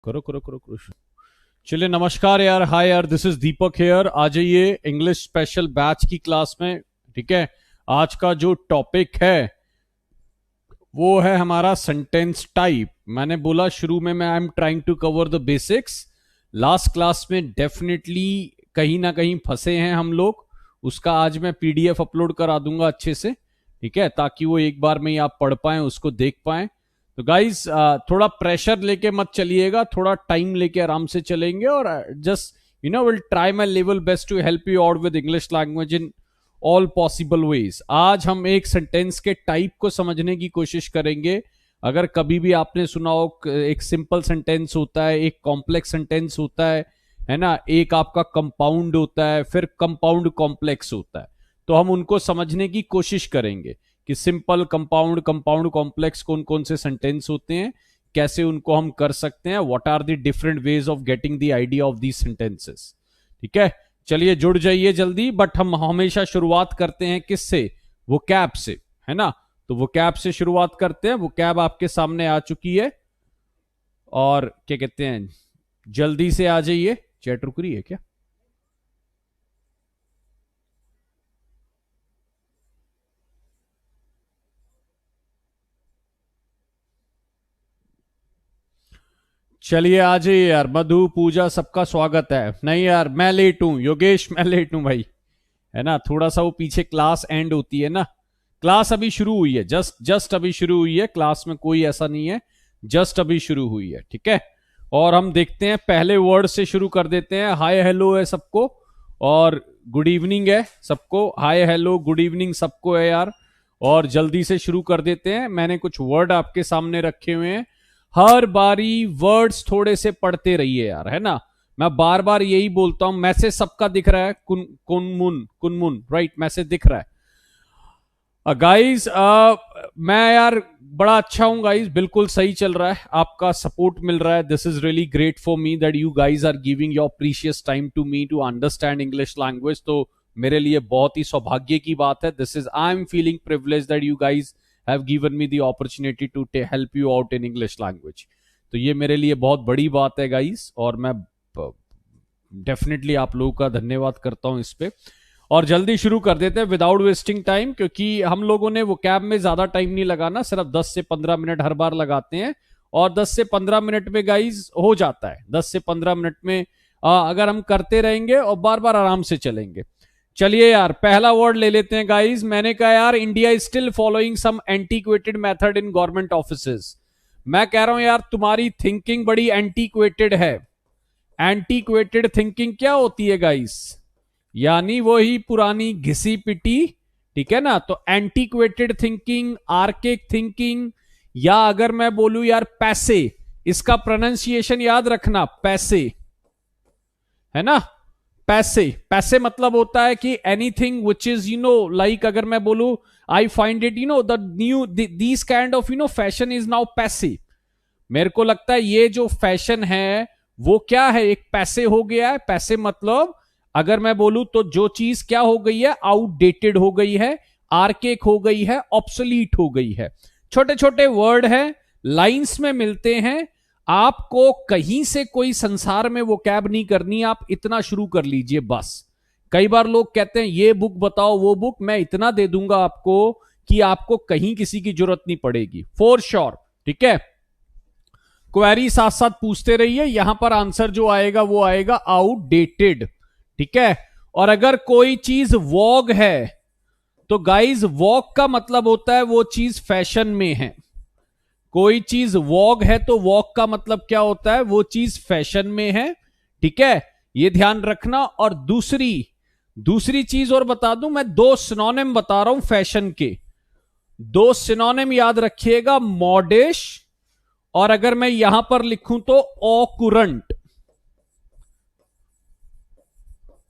करो करो करो करो। चलिए नमस्कार यार, हाय यार, दिस इज दीपक हेयर। आ जाइए इंग्लिश स्पेशल बैच की क्लास में। ठीक है, आज का जो टॉपिक है वो है हमारा सेंटेंस टाइप। मैंने बोला शुरू में मैं I am trying to cover the basics. Last class में डेफिनेटली कहीं ना कहीं फंसे हैं हम लोग। उसका आज मैं पीडीएफ अपलोड करा दूंगा अच्छे से, ठीक है, ताकि वो एक बार में ही आप पढ़ पाएं, उसको देख पाएं। तो गाइस थोड़ा प्रेशर लेके मत चलिएगा, थोड़ा टाइम लेके आराम से चलेंगे और just will try my level best to help you out with English language in all possible ways. आज हम एक सेंटेंस के टाइप को समझने की कोशिश करेंगे। अगर कभी भी आपने सुना हो एक सिंपल सेंटेंस होता है, एक कॉम्प्लेक्स सेंटेंस होता है ना, एक आपका कंपाउंड होता है, फिर कंपाउंड कॉम्प्लेक्स होता है। तो हम उनको समझने की कोशिश करेंगे कि सिंपल, कंपाउंड, कंपाउंड कॉम्प्लेक्स कौन कौन से सेंटेंस होते हैं, कैसे उनको हम कर सकते हैं, what are the different ways of getting the idea of these sentences. ठीक है, चलिए जुड़ जाइए जल्दी। बट हम हमेशा शुरुआत करते हैं किससे? वो कैब से, है ना। तो वो कैब से शुरुआत करते हैं। वो कैब आपके सामने आ चुकी है और क्या कहते हैं, जल्दी से आ जाइए। चैट रुक रही है क्या? चलिए आ जाइए यार। मधु, पूजा, सबका स्वागत है। नहीं यार, मैं लेट हूं योगेश, मैं लेट हूं भाई, है ना। थोड़ा सा वो पीछे क्लास एंड होती है ना। क्लास अभी शुरू हुई है, जस्ट जस्ट अभी शुरू हुई है। क्लास में कोई ऐसा नहीं है, जस्ट अभी शुरू हुई है। ठीक है, और हम देखते हैं, पहले वर्ड से शुरू कर देते हैं। हाय हेलो है सबको और गुड इवनिंग है सबको। हाय हेलो गुड इवनिंग सबको है यार। और जल्दी से शुरू कर देते हैं। मैंने कुछ वर्ड आपके सामने रखे हुए हैं। हर बारी वर्ड्स थोड़े से पढ़ते रहिए यार, है ना। मैं बार बार यही बोलता हूं। मैसेज सबका दिख रहा है? कुनमुन कुनमुन, राइट, मैसेज दिख रहा है। गाइस मैं यार बड़ा अच्छा हूं गाइस, बिल्कुल सही चल रहा है, आपका सपोर्ट मिल रहा है। This is really great for me that you guys are giving your precious time to me to understand English language. तो मेरे लिए बहुत ही सौभाग्य की बात है। This is, I am feeling privilege that you guys have given me the opportunity to help you out in English language. तो ये मेरे लिए बहुत बड़ी बात है गाइस, और मैं डेफिनेटली आप लोगों का धन्यवाद करता हूं इस पे। और जल्दी शुरू कर देते हैं विदाउट वेस्टिंग टाइम, क्योंकि हम लोगों ने वो कैब में ज्यादा टाइम नहीं लगाना, सिर्फ 10 से 15 मिनट हर बार लगाते हैं। और 10 से 15 मिनट में गाइज हो जाता है। 10 से 15 मिनट में अगर हम करते रहेंगे और बार बार आराम से चलेंगे। चलिए यार, पहला वर्ड ले लेते हैं गाइज। मैंने कहा यार, India is still following some antiquated method in government offices. मैं कह रहा हूं यार, तुम्हारी थिंकिंग बड़ी एंटीक्वेटेड है। एंटीक्वेटेड थिंकिंग क्या होती है गाइस? यानी वही पुरानी घिसी पिटी, ठीक है ना। तो एंटीक्वेटेड थिंकिंग, आर्केक थिंकिंग, या अगर मैं बोलूं यार पैसे, इसका प्रोनाउंसिएशन याद रखना, पैसे, है ना। पैसे, पैसे मतलब होता है कि एनीथिंग विच इज लाइक, अगर मैं बोलूं I find it the new this kind of fashion is now पैसे। मेरे को लगता है ये जो फैशन है वो क्या है, एक पैसे हो गया है। पैसे मतलब अगर मैं बोलूं तो जो चीज क्या हो गई है, आउटडेटेड हो गई है, आर्केक हो गई है, ऑब्सोलीट हो गई है। छोटे छोटे वर्ड है, लाइंस में मिलते हैं। आपको कहीं से कोई संसार में वो कैब नहीं करनी, आप इतना शुरू कर लीजिए बस। कई बार लोग कहते हैं ये बुक बताओ, वो बुक, मैं इतना दे दूंगा आपको कि आपको कहीं किसी की जरूरत नहीं पड़ेगी, फॉर श्योर। ठीक है, क्वेरी साथ साथ पूछते रहिए। यहां पर आंसर जो आएगा वो आएगा आउटडेटेड। ठीक है, और अगर कोई चीज वॉग है तो गाइज वॉग का मतलब होता है वो चीज फैशन में है। कोई चीज वॉग है तो वॉग का मतलब क्या होता है, वो चीज फैशन में है। ठीक है, ये ध्यान रखना। और दूसरी दूसरी चीज और बता दूं, मैं दो सिनोनिम बता रहा हूं फैशन के। दो सिनोनिम याद रखिएगा, मॉडिश, और अगर मैं यहां पर लिखूं तो ऑकुरंट।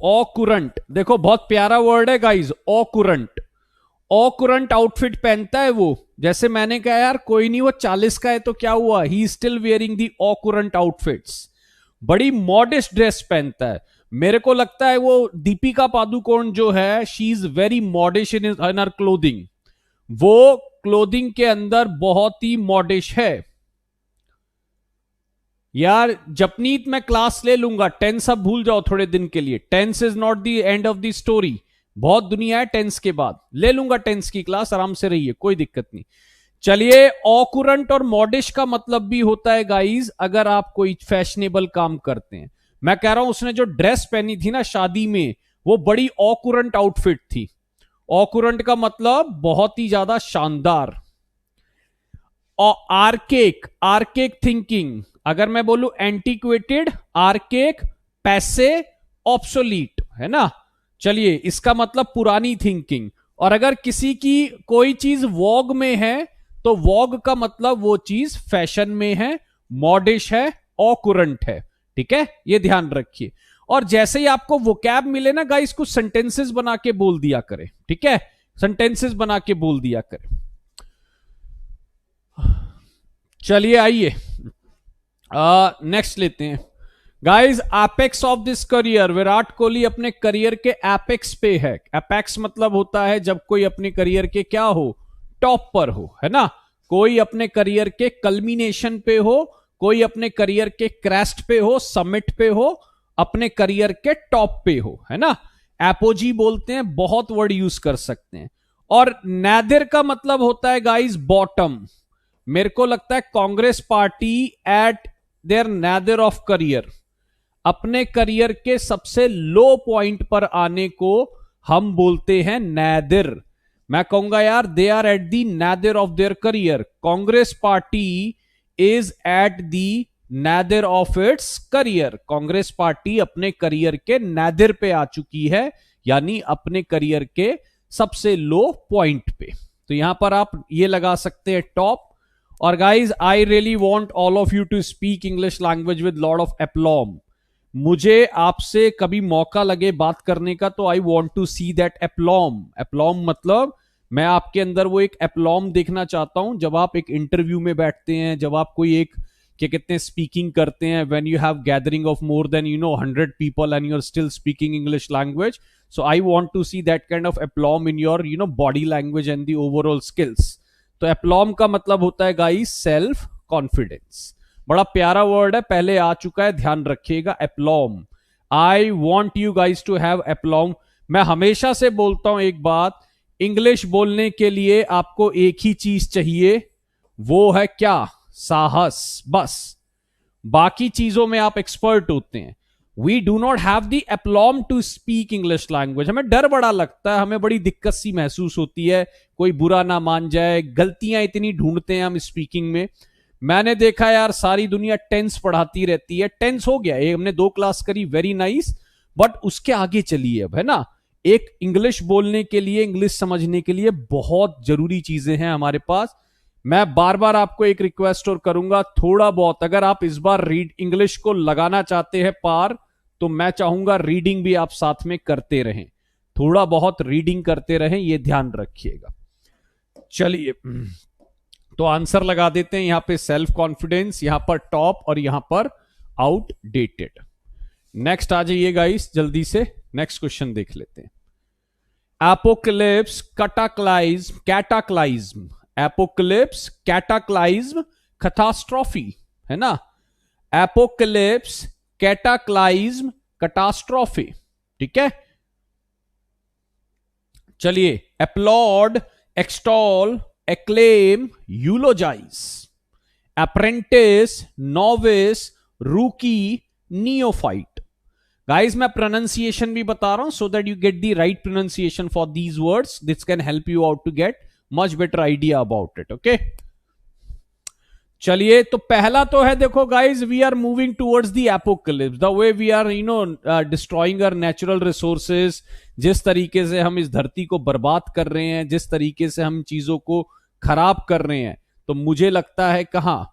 ऑकुरंट, देखो बहुत प्यारा वर्ड है गाइज, ऑकुरंट। ऑकुरंट आउटफिट पहनता है वो। जैसे मैंने कहा यार, कोई नहीं वो 40 का है तो क्या हुआ, he still wearing the au courant outfits. बड़ी मॉडेस्ट ड्रेस पहनता है। मेरे को लगता है वो दीपिका पादुकोण जो है, she is very modish in her clothing. वो क्लोथिंग के अंदर बहुत ही मॉडिश है। यार जपनीत मैं क्लास ले लूंगा, टेंस अब भूल जाओ थोड़े दिन के लिए, tense is not the end of the story, बहुत दुनिया है टेंस के बाद, ले लूंगा टेंस की क्लास, आराम से रहिए, कोई दिक्कत नहीं। चलिए, ऑकुरेंट और मॉडिश का मतलब भी होता है गाइज अगर आप कोई फैशनेबल काम करते हैं। मैं कह रहा हूं उसने जो ड्रेस पहनी थी ना शादी में, वो बड़ी ऑकुरेंट आउटफिट थी। ऑकुरेंट का मतलब बहुत ही ज्यादा शानदार। और आर्केक, आर्केक थिंकिंग, अगर मैं बोलूं एंटीक्वेटेड, आर्केक, पैसे, ऑब्सोलीट, है ना। चलिए, इसका मतलब पुरानी थिंकिंग। और अगर किसी की कोई चीज वॉग में है तो वॉग का मतलब वो चीज फैशन में है, मॉडिश है, ऑकुरेंट है। ठीक है, ये ध्यान रखिए। और जैसे ही आपको वोकैब मिले ना गाइस, कुछ सेंटेंसेस बना के बोल दिया करें, ठीक है, सेंटेंसेस बना के बोल दिया करें। चलिए आइए नेक्स्ट लेते हैं guys. Apex of this career, Virat Kohli अपने करियर के एपेक्स पे है। एपेक्स मतलब होता है जब कोई अपने करियर के क्या हो, टॉप पर हो, है ना। कोई अपने करियर के कल्मिनेशन पे हो, कोई अपने करियर के क्रेस्ट पे हो, समिट पे हो, अपने करियर के टॉप पे हो, है ना। एपोजी बोलते हैं, बहुत वर्ड यूज कर सकते हैं। और नैदर का मतलब होता है गाइस बॉटम। मेरे को लगता है Congress party at there neither of career, अपने करियर के सबसे लो पॉइंट पर आने को हम बोलते हैं नैदर। मैं कहूंगा यार they are at the nadir of their career, Congress party is at the nadir of its career. Congress party अपने करियर के नैदर पे आ चुकी है, यानी अपने करियर के सबसे लो पॉइंट पे। तो यहां पर आप ये लगा सकते हैं टॉप। और guys I really want all of you to speak English language with lot of aplomb. मुझे आपसे कभी मौका लगे बात करने का तो I want to see that aplomb. Aplomb मतलब मैं आपके अंदर वो एक एप्लॉम देखना चाहता हूं जब आप एक इंटरव्यू में बैठते हैं, जब आप कोई एक क्या कहते हैं स्पीकिंग करते हैं, when you have gathering of more than 100 people and you are still speaking English language. So I want to see that kind of aplomb in your body language and the overall skills. तो aplomb का मतलब होता है guys self confidence. बड़ा प्यारा word है, पहले आ चुका है, ध्यान रखिएगा, aplomb. I want you guys to have aplomb. मैं हमेशा से बोलता हूं एक बात, इंग्लिश बोलने के लिए आपको एक ही चीज चाहिए, वो है क्या, साहस, बस। बाकी चीजों में आप एक्सपर्ट होते हैं। We do not have the aplomb to speak English language. हमें डर बड़ा लगता है, हमें बड़ी दिक्कत सी महसूस होती है, कोई बुरा ना मान जाए, गलतियां इतनी ढूंढते हैं हम स्पीकिंग में। मैंने देखा यार सारी दुनिया टेंस पढ़ाती रहती है, टेंस हो गया, ये हमने 2 क्लास करी, वेरी नाइस, बट उसके आगे चलिए अब, है ना। एक इंग्लिश बोलने के लिए, इंग्लिश समझने के लिए बहुत जरूरी चीजें हैं हमारे पास। मैं बार बार आपको एक रिक्वेस्ट और करूंगा, थोड़ा बहुत अगर आप इस बार रीड इंग्लिश को लगाना चाहते हैं पार, तो मैं चाहूंगा रीडिंग भी आप साथ में करते रहें, थोड़ा बहुत रीडिंग करते रहें, ये ध्यान रखिएगा। चलिए, तो आंसर लगा देते हैं यहां पे सेल्फ कॉन्फिडेंस, यहां पर टॉप और यहां पर आउटडेटेड। नेक्स्ट आ जाइए गाइस, जल्दी से नेक्स्ट क्वेश्चन देख लेते हैं। Apocalypse, cataclysm, apocalypse, cataclysm, catastrophe, है ना। एपोक्लिप्स, कैटाक्लाइज्म, कैटास्ट्रॉफी, ठीक है। चलिए, applaud, extol, acclaim, eulogize, apprentice, novice, rookie, neophyte। Guys मैं प्रोनाउंसिएशन भी बता रहा हूं so that you get the right pronunciation for these words. This can help you out to get much better idea about it. Okay, चलिए, तो पहला तो है, देखो guys, we are moving towards the apocalypse, the way we are destroying our natural resources, जिस तरीके से हम इस धरती को बर्बाद कर रहे हैं, जिस तरीके से हम चीजों को खराब कर रहे हैं, तो मुझे लगता है कहां,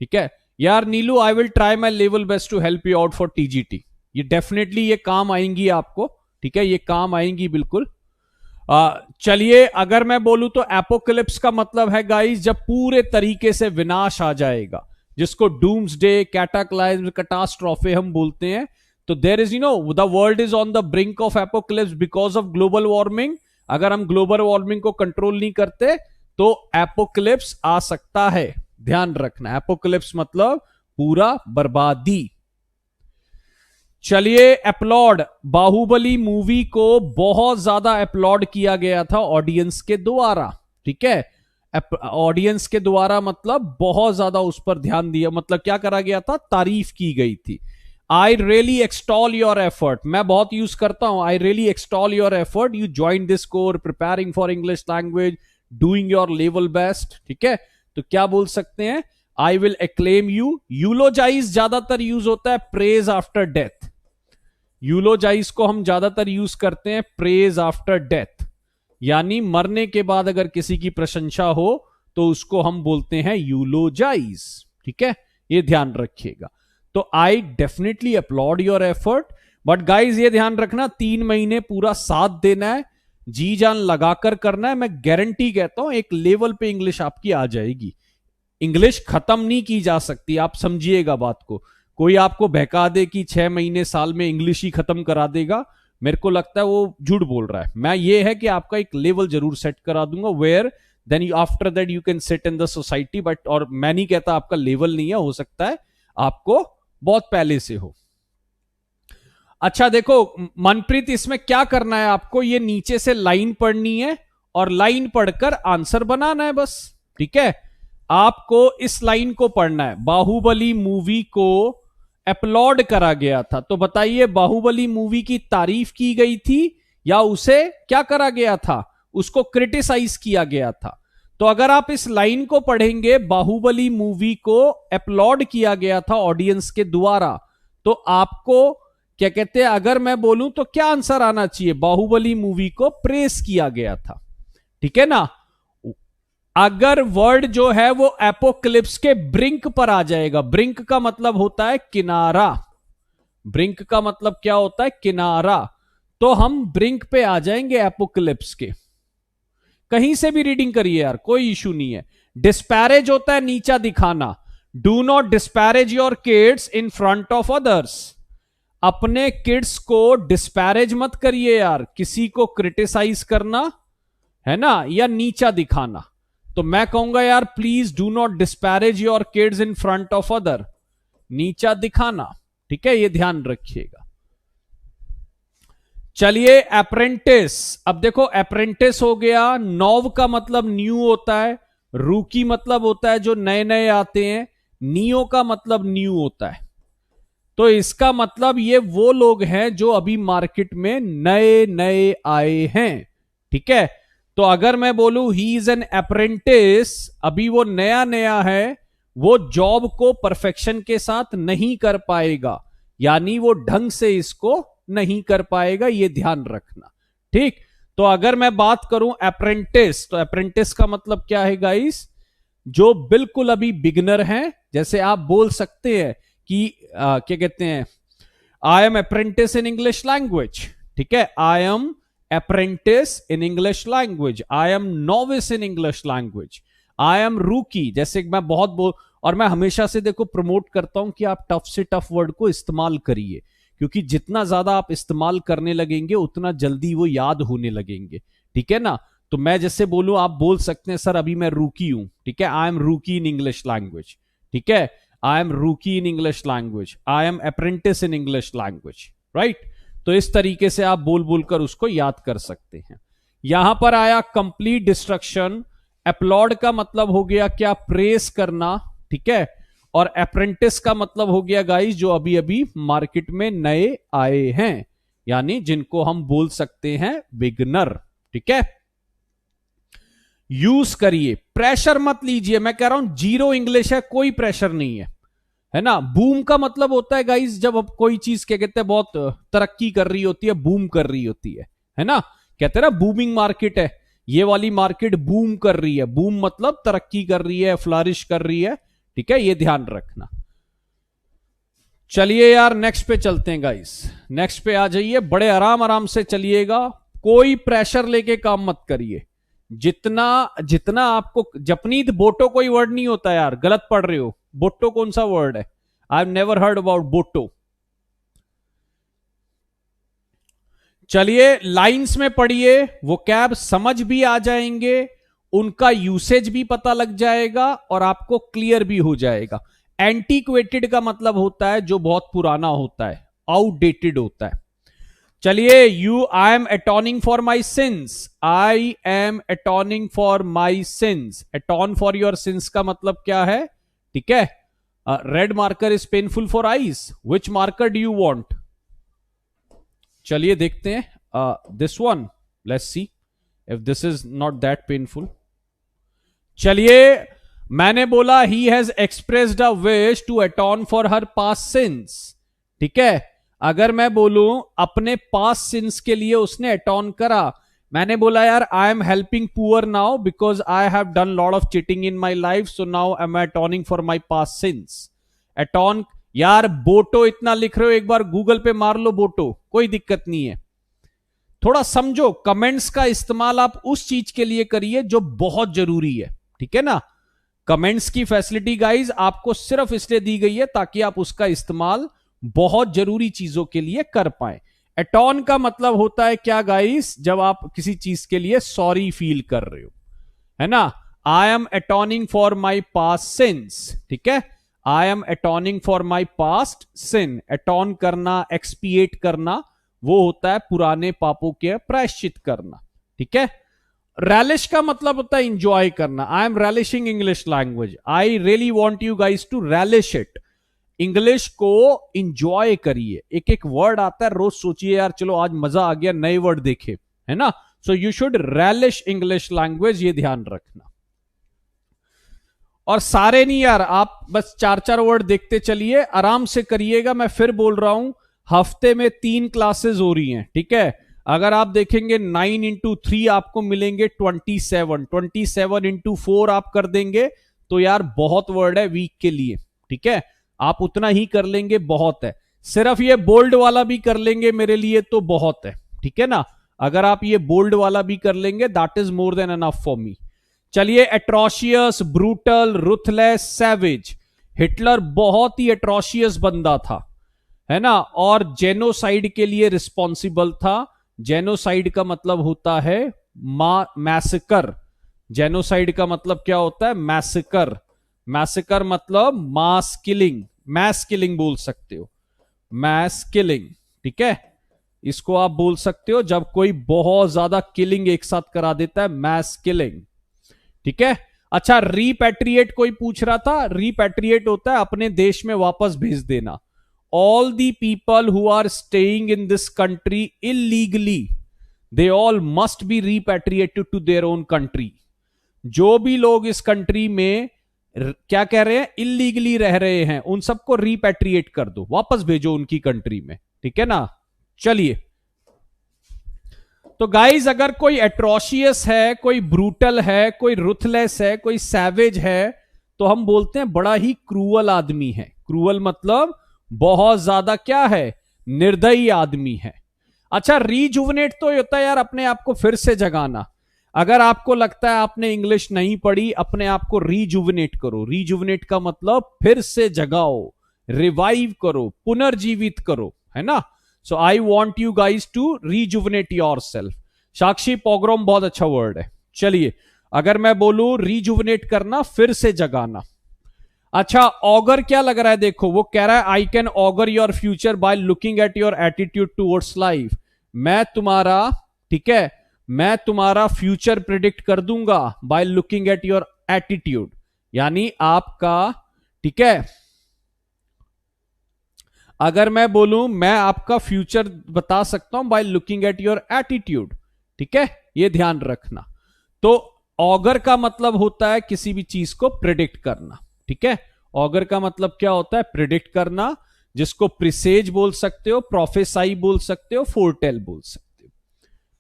ठीक है यार Neelu, I will try my level best to help you out for TGT. ये डेफिनेटली ये काम आएंगी आपको, ठीक है, ये काम आएंगी बिल्कुल। चलिए, अगर मैं बोलूं तो एपोकलिप्स का मतलब है गाइस जब पूरे तरीके से विनाश आ जाएगा, जिसको डूम्सडे, कैटाक्लाइज्म, कैटास्ट्रॉफे हम बोलते हैं। तो there is the world is on the brink of apocalypse because of global warming. अगर हम ग्लोबल वार्मिंग को कंट्रोल नहीं करते तो एपोकलिप्स आ सकता है, ध्यान रखना। एपोकलिप्स मतलब पूरा बर्बादी। चलिए, अपलॉड, बाहुबली मूवी को बहुत ज्यादा अपलॉड किया गया था ऑडियंस के द्वारा, ठीक है। ऑडियंस के द्वारा मतलब बहुत ज्यादा उस पर ध्यान दिया, मतलब क्या करा गया था, तारीफ की गई थी। I really extol your effort, मैं बहुत यूज करता हूं, I really extol your effort, you join this course, preparing for English language, doing your level best, ठीक है। तो क्या बोल सकते हैं, I will acclaim you. Eulogise ज्यादातर यूज होता है प्रेज आफ्टर डेथ, यूलोजाइज को हम ज्यादातर यूज करते हैं प्रेज आफ्टर डेथ, यानी मरने के बाद अगर किसी की प्रशंसा हो तो उसको हम बोलते हैं यूलोजाइज, ठीक है, ये ध्यान रखिएगा। तो I definitely applaud your effort, but guys ये ध्यान रखना 3 महीने पूरा साथ देना है, जी जान लगाकर करना है। मैं गारंटी कहता हूं एक लेवल पे इंग्लिश आपकी आ जाएगी। इंग्लिश खत्म नहीं की जा सकती, आप समझिएगा बात को। कोई आपको बहका दे कि 6 महीने साल में इंग्लिश ही खत्म करा देगा, मेरे को लगता है वो झूठ बोल रहा है। मैं ये है कि आपका एक लेवल जरूर सेट करा दूंगा, where then you after that you can sit in the society, but और मैं नहीं कहता आपका लेवल नहीं है, हो सकता है आपको बहुत पहले से हो। अच्छा देखो मनप्रीत, इसमें क्या करना है आपको, ये नीचे से लाइन पढ़नी है और लाइन पढ़कर आंसर बनाना है बस, ठीक है। आपको इस लाइन को पढ़ना है, बाहुबली मूवी को अपलॉड करा गया था। तो बताइए, बाहुबली मूवी की तारीफ की गई थी या उसे क्या करा गया था, उसको क्रिटिसाइज किया गया था। तो अगर आप इस लाइन को पढ़ेंगे, बाहुबली मूवी को अपलॉड किया गया था ऑडियंस के द्वारा, तो आपको क्या कहते हैं, अगर मैं बोलूं तो क्या आंसर आना चाहिए, बाहुबली मूवी को प्रेस किया गया था, ठीक है ना। अगर वर्ड जो है वो एपोक्लिप्स के ब्रिंक पर आ जाएगा, ब्रिंक का मतलब होता है किनारा, ब्रिंक का मतलब क्या होता है, किनारा, तो हम ब्रिंक पे आ जाएंगे एपोक्लिप्स के। कहीं से भी रीडिंग करिए यार, कोई इशू नहीं है। डिस्पैरेज होता है नीचा दिखाना, do not disparage your kids in front of others, अपने किड्स को डिस्पैरेज मत करिए यार, किसी को क्रिटिसाइज करना है ना, या नीचा दिखाना। तो मैं कहूंगा यार please do not disparage your kids in front of other, नीचा दिखाना, ठीक है, ये ध्यान रखिएगा। चलिए अप्रेंटिस, अब देखो अप्रेंटिस हो गया, नॉव का मतलब न्यू होता है, रूकी मतलब होता है जो नए नए आते हैं, नियो का मतलब न्यू होता है। तो इसका मतलब ये वो लोग हैं जो अभी मार्केट में नए नए आए हैं, ठीक है। तो अगर मैं बोलूं ही इज एन अप्रेंटिस, अभी वो नया नया है, वो जॉब को परफेक्शन के साथ नहीं कर पाएगा, यानी वो ढंग से इसको नहीं कर पाएगा, ये ध्यान रखना, ठीक। तो अगर मैं बात करूं अप्रेंटिस, तो अप्रेंटिस का मतलब क्या है गाइस, जो बिल्कुल अभी बिगिनर हैं। जैसे आप बोल सकते हैं कि क्या कहते हैं, I am apprentice in English language, ठीक है, I M apprentice in English language, I am novice in English language, I am रूकी। जैसे मैं और मैं हमेशा से देखो प्रमोट करता हूं कि आप टफ से टफ वर्ड को इस्तेमाल करिए, क्योंकि जितना ज्यादा आप इस्तेमाल करने लगेंगे उतना जल्दी वो याद होने लगेंगे, ठीक है ना। तो मैं जैसे बोलूं, आप बोल सकते हैं सर अभी मैं रूकी हूं, ठीक है, आई एम रूकी इन इंग्लिश लैंग्वेज, ठीक है, आई एम रूकी इन English language, I am apprentice in English language, right. तो इस तरीके से आप बोल बोलकर उसको याद कर सकते हैं। यहां पर आया कंप्लीट डिस्ट्रक्शन, अपलॉड का मतलब हो गया क्या, प्रेस करना, ठीक है, और अप्रेंटिस का मतलब हो गया गाइस जो अभी अभी मार्केट में नए आए हैं, यानी जिनको हम बोल सकते हैं बिगनर, ठीक है। यूज करिए, प्रेशर मत लीजिए, मैं कह रहा हूं जीरो इंग्लिश है, कोई प्रेशर नहीं है ना। बूम का मतलब होता है गाइस जब अब कोई चीज क्या कहते हैं बहुत तरक्की कर रही होती है, बूम कर रही होती है ना, कहते हैं ना बूमिंग मार्केट है, ये वाली मार्केट बूम कर रही है, बूम मतलब तरक्की कर रही है, फ्लरिश कर रही है, ठीक है, ये ध्यान रखना। चलिए यार नेक्स्ट पे चलते हैं गाइस, नेक्स्ट पे आ जाइए, बड़े आराम आराम से चलिएगा, कोई प्रेशर लेके काम मत करिए। जितना जितना आपको, जपनीत बोटो कोई वर्ड नहीं होता यार, गलत पढ़ रहे हो, बोटो कौन सा वर्ड है, I have never heard about boto. चलिए लाइंस में पढ़िए, वो कैब समझ भी आ जाएंगे, उनका यूसेज भी पता लग जाएगा और आपको क्लियर भी हो जाएगा। एंटीक्वेटेड का मतलब होता है जो बहुत पुराना होता है, आउटडेटेड होता है। चलिए, I am atoning for my sins, I am atoning for my sins, atone for your sins का मतलब क्या है? ठीक है, red marker is painful for eyes, which marker do you want? चलिए देखते हैं, this one, let's see if this is not that painful. चलिए, मैंने बोला he has expressed a wish to atone for her past sins. ठीक है, अगर मैं बोलूं अपने पास्ट सिंस के लिए उसने अटॉर्न करा, मैंने बोला यार I am helping poor now because I have done lot of cheating in my life, so now I am atoning for my past sins. Atone, यार बोटो इतना लिख रहे हो, एक बार गूगल पे मार लो बोटो, कोई दिक्कत नहीं है। थोड़ा समझो, कमेंट्स का इस्तेमाल आप उस चीज के लिए करिए जो बहुत जरूरी है। ठीक है ना, कमेंट्स की फैसिलिटी गाइज आपको सिर्फ इसलिए दी गई है ताकि आप उसका इस्तेमाल बहुत जरूरी चीजों के लिए कर पाए। अटॉर्न का मतलब होता है क्या गाइस? जब आप किसी चीज के लिए सॉरी फील कर रहे हो, है ना। I am atoning for my past sins, ठीक है, I am atoning for my past sin. Atone करना, एक्सपिएट करना, वो होता है पुराने पापों के प्रायश्चित करना। ठीक है, रैलिश का मतलब होता है इंजॉय करना। I am relishing English language, I really want you guys to relish it. English को इंजॉय करिए, एक एक वर्ड आता है, रोज सोचिए यार चलो आज मजा आ गया, नए वर्ड देखे, है ना। So you should relish English language, ये ध्यान रखना। और सारे नहीं यार, आप बस 4-4 वर्ड देखते चलिए, आराम से करिएगा। मैं फिर बोल रहा हूं, हफ्ते में 3 क्लासेस हो रही हैं। ठीक है, अगर आप देखेंगे 9 इंटू 3 आपको मिलेंगे 27 इंटू 4 आप कर देंगे तो यार बहुत वर्ड है वीक के लिए। ठीक है, आप उतना ही कर लेंगे, बहुत है। सिर्फ ये बोल्ड वाला भी कर लेंगे मेरे लिए तो बहुत है। ठीक है ना, अगर आप ये बोल्ड वाला भी कर लेंगे that is more than enough for me. चलिए, atrocious, brutal, ruthless, savage. Hitler बहुत ही एट्रोशियस बंदा था, है ना, और जेनोसाइड के लिए रिस्पॉन्सिबल था। जेनोसाइड का मतलब होता है मैसेकर। जेनोसाइड का मतलब क्या होता है? मैसेकर। मैसेकर मतलब मास किलिंग, मैस किलिंग बोल सकते हो, मैस किलिंग। ठीक है, इसको आप बोल सकते हो जब कोई बहुत ज्यादा किलिंग एक साथ करा देता है, मैस किलिंग। ठीक है, अच्छा, रीपैट्रिएट कोई पूछ रहा था। रीपैट्रिएट होता है अपने देश में वापस भेज देना। All the people who are staying in this country illegally, they all must be repatriated to their own country. जो भी लोग इस कंट्री में क्या कह रहे हैं, इलीगली रह रहे हैं, उन सबको रिपैट्रिएट कर दो, वापस भेजो उनकी कंट्री में। ठीक है ना। चलिए, तो गाइज अगर कोई एट्रोशियस है, कोई ब्रूटल है, कोई रुथलेस है, कोई सैवेज है, तो हम बोलते हैं बड़ा ही क्रूअल आदमी है। क्रूअल मतलब बहुत ज्यादा क्या है, निर्दयी आदमी है। अच्छा, रीजुवनेट तो होता है यार अपने आप को फिर से जगाना। अगर आपको लगता है आपने इंग्लिश नहीं पढ़ी, अपने आप को रीजुवनेट करो। रीजुवनेट का मतलब फिर से जगाओ, रिवाइव करो, पुनर्जीवित करो, है ना। So I want you guys to rejuvenate yourself. Sakshi, pogrom बहुत अच्छा वर्ड है। चलिए, अगर मैं बोलूं रीजुवनेट करना, फिर से जगाना। अच्छा, ऑगर क्या लग रहा है? देखो, वो कह रहा है I can auger your future by looking at your attitude towards life. मैं तुम्हारा, ठीक है, मैं तुम्हारा फ्यूचर प्रिडिक्ट कर दूंगा by looking at your attitude, यानी आपका। ठीक है, अगर मैं बोलूं मैं आपका फ्यूचर बता सकता हूं by looking at your attitude. ठीक है, ये ध्यान रखना। तो ऑगर का मतलब होता है किसी भी चीज को प्रिडिक्ट करना। ठीक है, ऑगर का मतलब क्या होता है? प्रिडिक्ट करना, जिसको प्रिसेज बोल सकते हो, प्रोफेसाई बोल सकते हो, फोरटेल बोल सकते हो।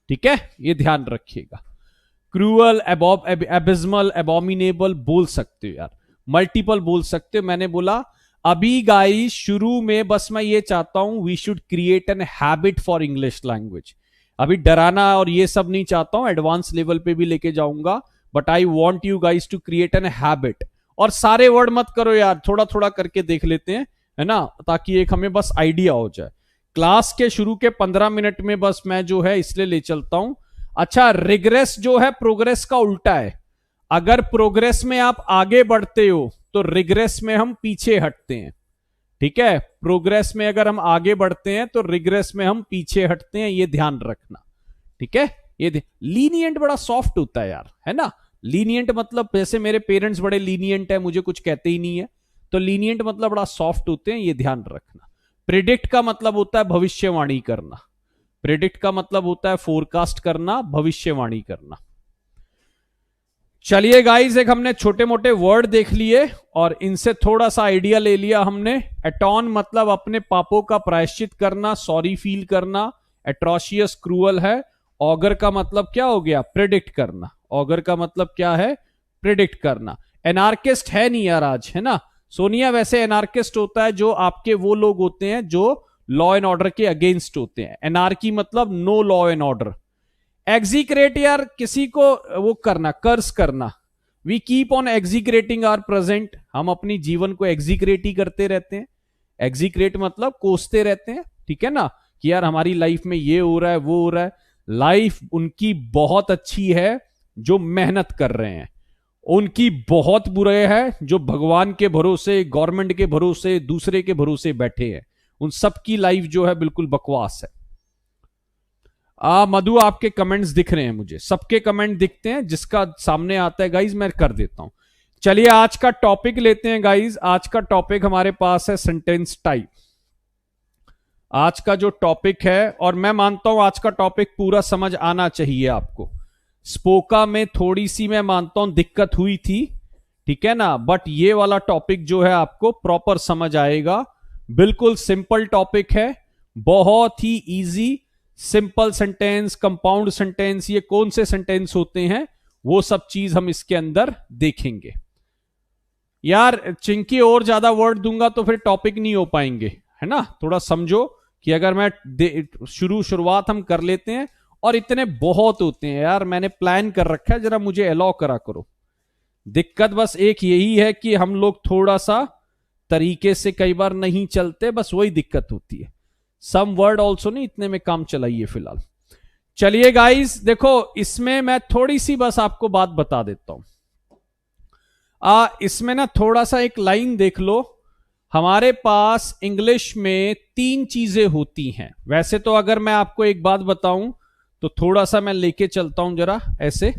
ठीक है, ये ध्यान रखिएगा। क्रूअल, एबिस्मल, एबोमिनेबल बोल सकते हो यार, मल्टीपल बोल सकते हो। मैंने बोला अभी गाइस शुरू में बस मैं ये चाहता हूं we should create an habit for English language. अभी डराना और ये सब नहीं चाहता हूं, एडवांस लेवल पे भी लेके जाऊंगा, but I want you guys to create an habit. और सारे वर्ड मत करो यार, थोड़ा थोड़ा करके देख लेते हैं, है ना, ताकि एक हमें बस आइडिया हो जाए। क्लास के शुरू के 15 मिनट में बस मैं जो है इसलिए ले चलता हूं। अच्छा, रिग्रेस जो है प्रोग्रेस का उल्टा है। अगर प्रोग्रेस में आप आगे बढ़ते हो तो रिग्रेस में हम पीछे हटते हैं, ठीक है। प्रोग्रेस में अगर हम आगे बढ़ते हैं तो रिग्रेस में हम पीछे हटते हैं, ये ध्यान रखना, ठीक है। ये लीनियंट बड़ा सॉफ्ट होता है यार, है ना। लीनियंट मतलब जैसे मेरे पेरेंट्स बड़े लीनियंट है, मुझे कुछ कहते ही नहीं है, तो लीनियंट मतलब बड़ा सॉफ्ट होते हैं, ये ध्यान रखना। प्रिडिक्ट का मतलब होता है भविष्यवाणी करना, प्रिडिक्ट का मतलब होता है फोरकास्ट करना, भविष्यवाणी करना। चलिए गाइस, एक हमने छोटे मोटे वर्ड देख लिए और इनसे थोड़ा सा आइडिया ले लिया हमने। एटॉन मतलब अपने पापों का प्रायश्चित करना, सॉरी फील करना। एट्रोशियस क्रूअल है। ऑगर का मतलब क्या हो गया, प्रिडिक्ट करना। ऑगर का मतलब क्या है, प्रिडिक्ट करना। एनार्किस्ट है नहीं यार आज, है ना। सोनिया वैसे एनार्किस्ट होता है जो आपके वो लोग होते हैं जो लॉ एंड ऑर्डर के अगेंस्ट होते हैं। एनार्की मतलब no law and order. Execrate यार किसी को वो करना, कर्स करना। We keep on execrating our present, हम अपनी जीवन को एग्जीक्रेट ही करते रहते हैं। एग्जीक्रेट मतलब कोसते रहते हैं, ठीक है ना, कि यार हमारी लाइफ में ये हो रहा है, वो हो रहा है। लाइफ उनकी बहुत अच्छी है जो मेहनत कर रहे हैं, उनकी बहुत बुरे है जो भगवान के भरोसे, गवर्नमेंट के भरोसे, दूसरे के भरोसे बैठे हैं। उन सबकी लाइफ जो है बिल्कुल बकवास है। मधु आपके कमेंट्स दिख रहे हैं मुझे, सबके कमेंट दिखते हैं, जिसका सामने आता है गाइज मैं कर देता हूं। चलिए आज का टॉपिक लेते हैं गाइज। आज का टॉपिक हमारे पास है सेंटेंस टाइप। आज का जो टॉपिक है, और मैं मानता हूं आज का टॉपिक पूरा समझ आना चाहिए आपको। स्पोका में थोड़ी सी मैं मानता हूं दिक्कत हुई थी, ठीक है ना, बट ये वाला टॉपिक जो है आपको प्रॉपर समझ आएगा। बिल्कुल सिंपल टॉपिक है, बहुत ही easy. Simple sentence, compound sentence, ये कौन से सेंटेंस होते हैं, वो सब चीज हम इसके अंदर देखेंगे। यार चिंकी और ज्यादा वर्ड दूंगा तो फिर टॉपिक नहीं हो पाएंगे, है ना। थोड़ा समझो कि अगर मैं शुरुआत हम कर लेते हैं, और इतने बहुत होते हैं यार, मैंने प्लान कर रखा है, जरा मुझे अलाउ करा करो। दिक्कत बस एक यही है कि हम लोग थोड़ा सा तरीके से कई बार नहीं चलते, बस वही दिक्कत होती है। सम वर्ड ऑल्सो नहीं, इतने में काम चलाइए फिलहाल। चलिए गाइस देखो, इसमें मैं थोड़ी सी बस आपको बात बता देता हूं। इसमें ना थोड़ा सा एक लाइन देख लो। हमारे पास इंग्लिश में 3 चीजें होती हैं। वैसे तो अगर मैं आपको एक बात बताऊं तो थोड़ा सा मैं लेके चलता हूं जरा ऐसे।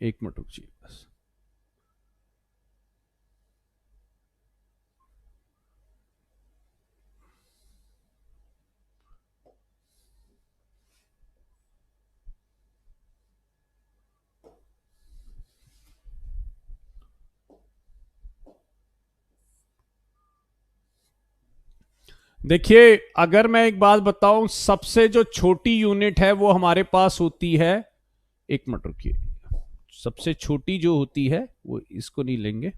एक मिनट रुकिए बस। देखिए अगर मैं एक बात बताऊं, सबसे जो छोटी यूनिट है वो हमारे पास होती है, एक मिनट रुकिए, सबसे छोटी जो होती है वो, इसको नहीं लेंगे।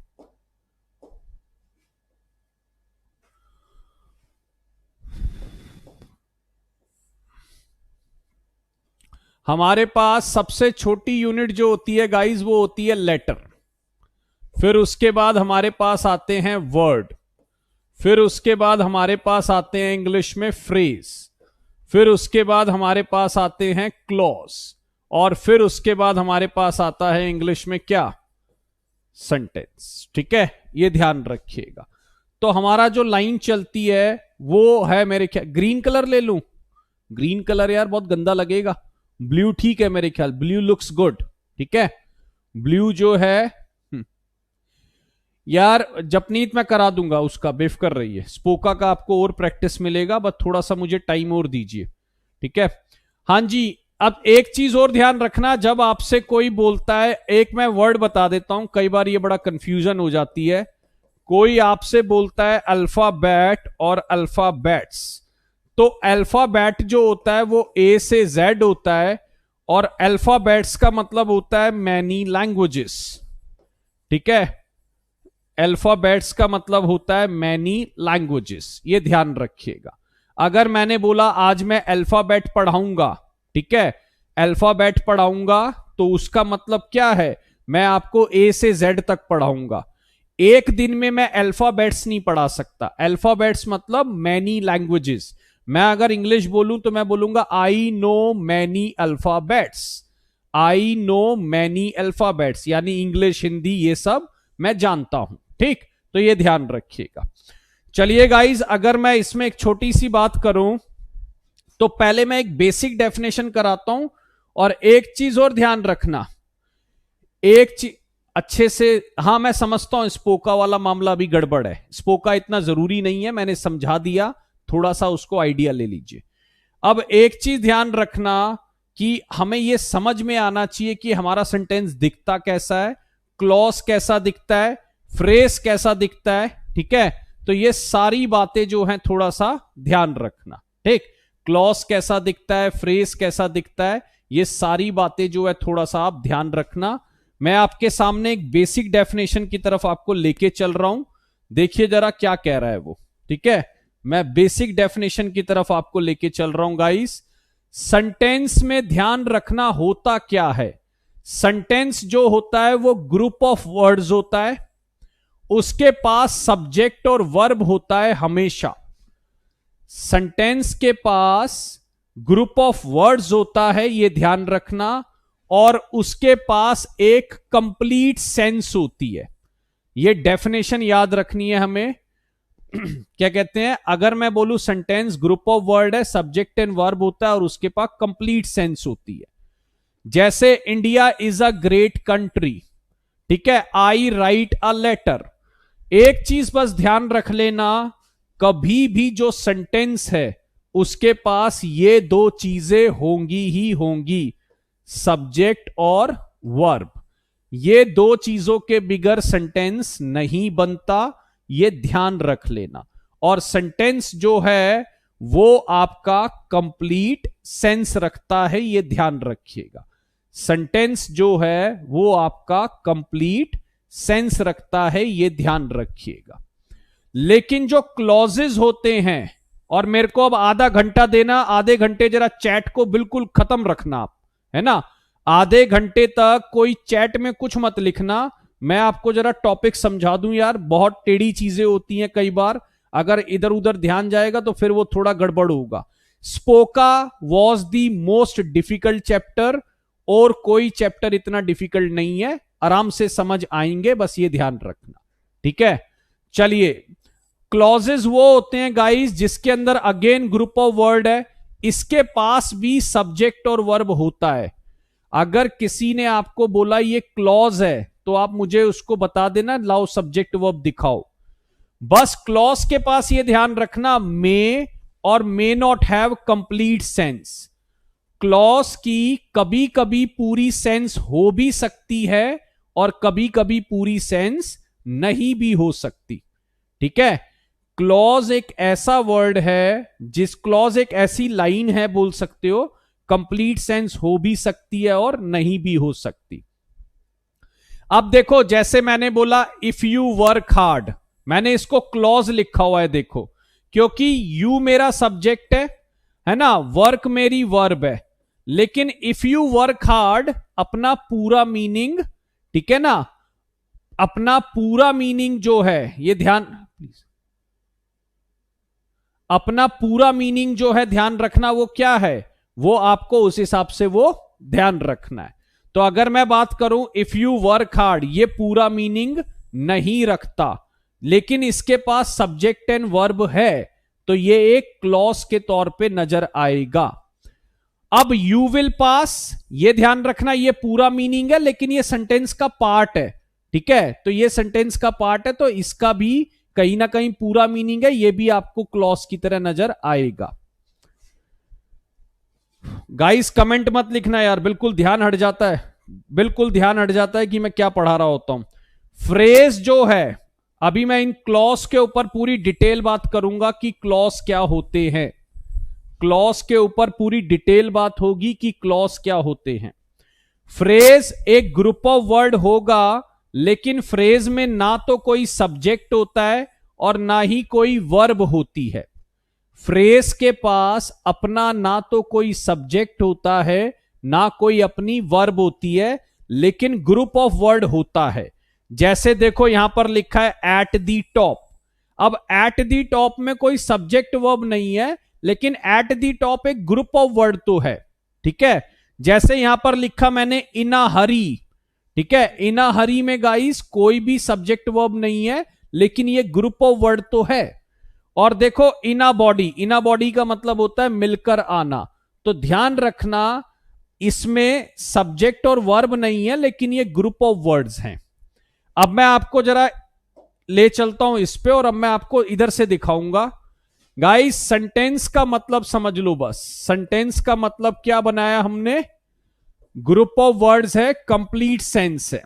हमारे पास सबसे छोटी यूनिट जो होती है गाइस वो होती है लेटर। फिर उसके बाद हमारे पास आते हैं वर्ड। फिर उसके बाद हमारे पास आते हैं इंग्लिश में फ्रेज। फिर उसके बाद हमारे पास आते हैं क्लॉज। और फिर उसके बाद हमारे पास आता है इंग्लिश में क्या, सेंटेंस। ठीक है, ये ध्यान रखिएगा। तो हमारा जो लाइन चलती है वो है, मेरे ख्याल ग्रीन कलर ले लूं। ग्रीन कलर यार बहुत गंदा लगेगा। ब्लू ठीक है मेरे ख्याल, ब्लू लुक्स गुड। ठीक है, ब्लू जो है यार जपनीत मैं करा दूंगा, उसका बेफ कर रही है। स्पोका का आपको और प्रैक्टिस मिलेगा, बस थोड़ा सा मुझे टाइम और दीजिए। ठीक है, हाँ जी। अब एक चीज और ध्यान रखना, जब आपसे कोई बोलता है, एक मैं वर्ड बता देता हूं, कई बार ये बड़ा कंफ्यूजन हो जाती है। कोई आपसे बोलता है अल्फाबेट और अल्फाबेट्स, तो अल्फाबेट जो होता है वो ए से जेड होता है, और अल्फाबेट्स का मतलब होता है मैनी लैंग्वेजेस। ठीक है, अल्फाबेट्स का मतलब होता है मैनी लैंग्वेजेस, ये ध्यान रखिएगा। अगर मैंने बोला आज मैं अल्फाबेट पढ़ाऊंगा, ठीक है, अल्फाबेट पढ़ाऊंगा, तो उसका मतलब क्या है, मैं आपको ए से जेड तक पढ़ाऊंगा। एक दिन में मैं अल्फाबेट्स नहीं पढ़ा सकता। अल्फाबेट्स मतलब मैनी लैंग्वेजेस। मैं अगर इंग्लिश बोलूं तो मैं बोलूंगा I know many alphabets, I know many alphabets, यानी इंग्लिश हिंदी ये सब मैं जानता हूं। ठीक, तो ये ध्यान रखिएगा। चलिए गाइज, अगर मैं इसमें एक छोटी सी बात करूं तो पहले मैं एक बेसिक डेफिनेशन कराता हूं, और एक चीज और ध्यान रखना, एक चीज अच्छे से, हाँ मैं समझता हूं स्पोका वाला मामला अभी गड़बड़ है, स्पोका इतना जरूरी नहीं है, मैंने समझा दिया, थोड़ा सा उसको आइडिया ले लीजिए। अब एक चीज ध्यान रखना कि हमें यह समझ में आना चाहिए कि हमारा सेंटेंस दिखता कैसा है, क्लॉज कैसा दिखता है, फ्रेज कैसा दिखता है। ठीक है, तो ये सारी बातें जो हैं थोड़ा सा ध्यान रखना। ठीक, क्लॉज कैसा दिखता है, फ्रेज कैसा दिखता है, ये सारी बातें जो है थोड़ा सा आप ध्यान रखना। मैं आपके सामने एक बेसिक डेफिनेशन की तरफ आपको लेके चल रहा हूं, देखिए जरा क्या कह रहा है वो। ठीक है, मैं बेसिक डेफिनेशन की तरफ आपको लेके चल रहा हूं गाइस। सेंटेंस में ध्यान रखना होता क्या है, सेंटेंस जो होता है वो ग्रुप ऑफ वर्ड्स होता है, उसके पास सब्जेक्ट और वर्ब होता है हमेशा। सेंटेंस के पास ग्रुप ऑफ वर्ड्स होता है, ये ध्यान रखना, और उसके पास एक कंप्लीट सेंस होती है। ये डेफिनेशन याद रखनी है हमें। क्या कहते हैं, अगर मैं बोलूं सेंटेंस ग्रुप ऑफ वर्ड है, सब्जेक्ट एंड वर्ब होता है और उसके पास कंप्लीट सेंस होती है। जैसे India is a great country, ठीक है, आई राइट अ लेटर। एक चीज बस ध्यान रख लेना, कभी भी जो सेंटेंस है उसके पास ये दो चीजें होंगी ही होंगी, सब्जेक्ट और वर्ब। ये दो चीजों के बिगर सेंटेंस नहीं बनता, ये ध्यान रख लेना। और सेंटेंस जो है वो आपका कंप्लीट सेंस रखता है, ये ध्यान रखिएगा। सेंटेंस जो है वो आपका कंप्लीट सेंस रखता है, ये ध्यान रखिएगा। लेकिन जो क्लॉजेज होते हैं, और मेरे को अब आधा घंटा देना, आधे घंटे जरा चैट को बिल्कुल खत्म रखना आप, है ना, आधे घंटे तक कोई चैट में कुछ मत लिखना। मैं आपको जरा टॉपिक समझा दूं यार, बहुत टेढ़ी चीजें होती हैं कई बार, अगर इधर उधर ध्यान जाएगा तो फिर वो थोड़ा गड़बड़ होगा। स्पोका was the most difficult chapter, और कोई चैप्टर इतना डिफिकल्ट नहीं है, आराम से समझ आएंगे, बस ये ध्यान रखना। ठीक है, चलिए, क्लॉजेस वो होते हैं गाइस जिसके अंदर अगेन ग्रुप ऑफ वर्ड है, इसके पास भी सब्जेक्ट और वर्ब होता है। अगर किसी ने आपको बोला ये क्लॉज है तो आप मुझे उसको बता देना, लाओ सब्जेक्ट वर्ब दिखाओ। बस क्लॉज के पास ये ध्यान रखना, मे और may not have complete sense. Clause की कभी कभी पूरी सेंस हो भी सकती है और कभी कभी पूरी सेंस नहीं भी हो सकती। ठीक है, क्लॉज एक ऐसा वर्ड है, जिस क्लॉज एक ऐसी लाइन है बोल सकते हो, कंप्लीट सेंस हो भी सकती है और नहीं भी हो सकती। अब देखो, जैसे मैंने बोला इफ यू वर्क हार्ड, मैंने इसको क्लॉज लिखा हुआ है, देखो, क्योंकि यू मेरा सब्जेक्ट है ना, वर्क मेरी वर्ब है। लेकिन इफ यू वर्क हार्ड अपना पूरा मीनिंग, ठीक है ना, अपना पूरा मीनिंग जो है, ये ध्यान, अपना पूरा मीनिंग जो है ध्यान रखना, वो क्या है, वो आपको उस हिसाब से वो ध्यान रखना है। तो अगर मैं बात करूं इफ यू वर्क हार्ड, ये पूरा मीनिंग नहीं रखता, लेकिन इसके पास सब्जेक्ट एंड वर्ब है, तो ये एक क्लॉज के तौर पे नजर आएगा। अब यू विल पास, ये ध्यान रखना, ये पूरा मीनिंग है लेकिन ये सेंटेंस का पार्ट है। ठीक है, तो ये सेंटेंस का पार्ट है, तो इसका भी कहीं ना कहीं पूरा मीनिंग है, ये भी आपको क्लॉज की तरह नजर आएगा। गाइस कमेंट मत लिखना यार, बिल्कुल ध्यान हट जाता है, बिल्कुल ध्यान हट जाता है कि मैं क्या पढ़ा रहा होता हूं। फ्रेज जो है, अभी मैं इन क्लॉज के ऊपर पूरी डिटेल बात करूंगा कि क्लॉज क्या होते हैं, क्लॉज के ऊपर पूरी डिटेल बात होगी कि क्लॉज क्या होते हैं। फ्रेज एक ग्रुप ऑफ वर्ड होगा, लेकिन फ्रेज में ना तो कोई सब्जेक्ट होता है और ना ही कोई वर्ब होती है। फ्रेज के पास अपना ना तो कोई सब्जेक्ट होता है ना कोई अपनी वर्ब होती है, लेकिन ग्रुप ऑफ वर्ड होता है। जैसे देखो यहां पर लिखा है एट दी टॉप। अब एट दी टॉप में कोई सब्जेक्ट वर्ब नहीं है, लेकिन एट दी टॉप एक ग्रुप ऑफ वर्ड तो है। ठीक है, जैसे यहां पर लिखा मैंने इन अ हरी। ठीक है, इन अ हरी में गाइस कोई भी सब्जेक्ट वर्ब नहीं है, लेकिन ये ग्रुप ऑफ वर्ड तो है। और देखो इन a body, in a body का मतलब होता है मिलकर आना। तो ध्यान रखना इसमें सब्जेक्ट और वर्ब नहीं है, लेकिन ये ग्रुप ऑफ वर्ड्स हैं। अब मैं आपको जरा ले चलता हूं इस पे, और अब मैं आपको इधर से दिखाऊंगा। गाइस सेंटेंस का मतलब समझ लो बस। सेंटेंस का मतलब क्या बनाया हमने? ग्रुप ऑफ वर्ड्स है, कंप्लीट सेंस है।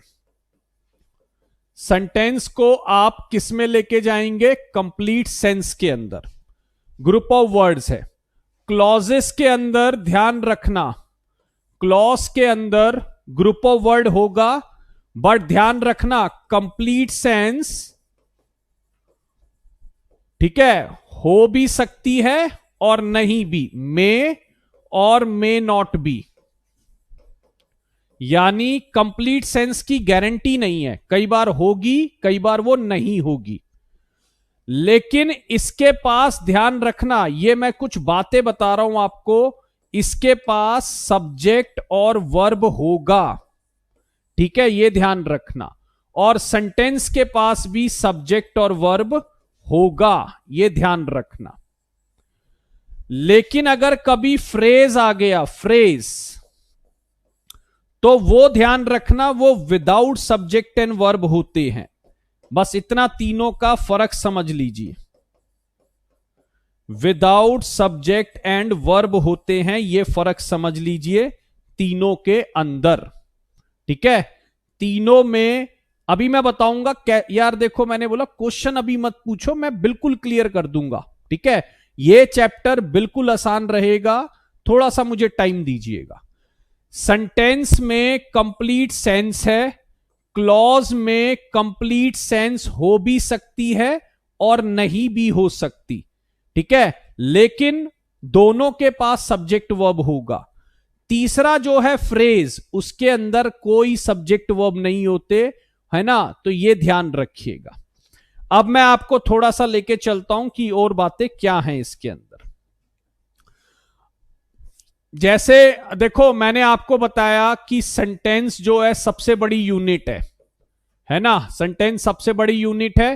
सेंटेंस को आप किस में लेके जाएंगे? कंप्लीट सेंस के अंदर। ग्रुप ऑफ वर्ड्स है। क्लॉजेस के अंदर ध्यान रखना, क्लॉज के अंदर ग्रुप ऑफ वर्ड होगा, बट ध्यान रखना कंप्लीट सेंस, ठीक है, हो भी सकती है और नहीं भी, मे और मे नॉट बी। यानी कंप्लीट सेंस की गारंटी नहीं है, कई बार होगी कई बार वो नहीं होगी। लेकिन इसके पास ध्यान रखना, ये मैं कुछ बातें बता रहा हूं आपको, इसके पास सब्जेक्ट और वर्ब होगा। ठीक है, ये ध्यान रखना। और सेंटेंस के पास भी सब्जेक्ट और वर्ब होगा, ये ध्यान रखना। लेकिन अगर कभी फ्रेज आ गया, फ्रेज, तो वो ध्यान रखना वो विदाउट सब्जेक्ट एंड वर्ब होते हैं। बस इतना तीनों का फर्क समझ लीजिए। विदाउट सब्जेक्ट एंड वर्ब होते हैं, ये फर्क समझ लीजिए तीनों के अंदर। ठीक है, तीनों में अभी मैं बताऊंगा। यार देखो मैंने बोला क्वेश्चन अभी मत पूछो, मैं बिल्कुल क्लियर कर दूंगा। ठीक है, ये चैप्टर बिल्कुल आसान रहेगा, थोड़ा सा मुझे टाइम दीजिएगा। सेंटेंस में कंप्लीट सेंस है, क्लॉज में कंप्लीट सेंस हो भी सकती है और नहीं भी हो सकती। ठीक है, लेकिन दोनों के पास सब्जेक्ट वर्ब होगा। तीसरा जो है फ्रेज, उसके अंदर कोई सब्जेक्ट वर्ब नहीं होते, है ना, तो ये ध्यान रखिएगा। अब मैं आपको थोड़ा सा लेके चलता हूं कि और बातें क्या हैं इसके अंदर। जैसे देखो मैंने आपको बताया कि सेंटेंस जो है सबसे बड़ी यूनिट है ना, सेंटेंस सबसे बड़ी यूनिट है।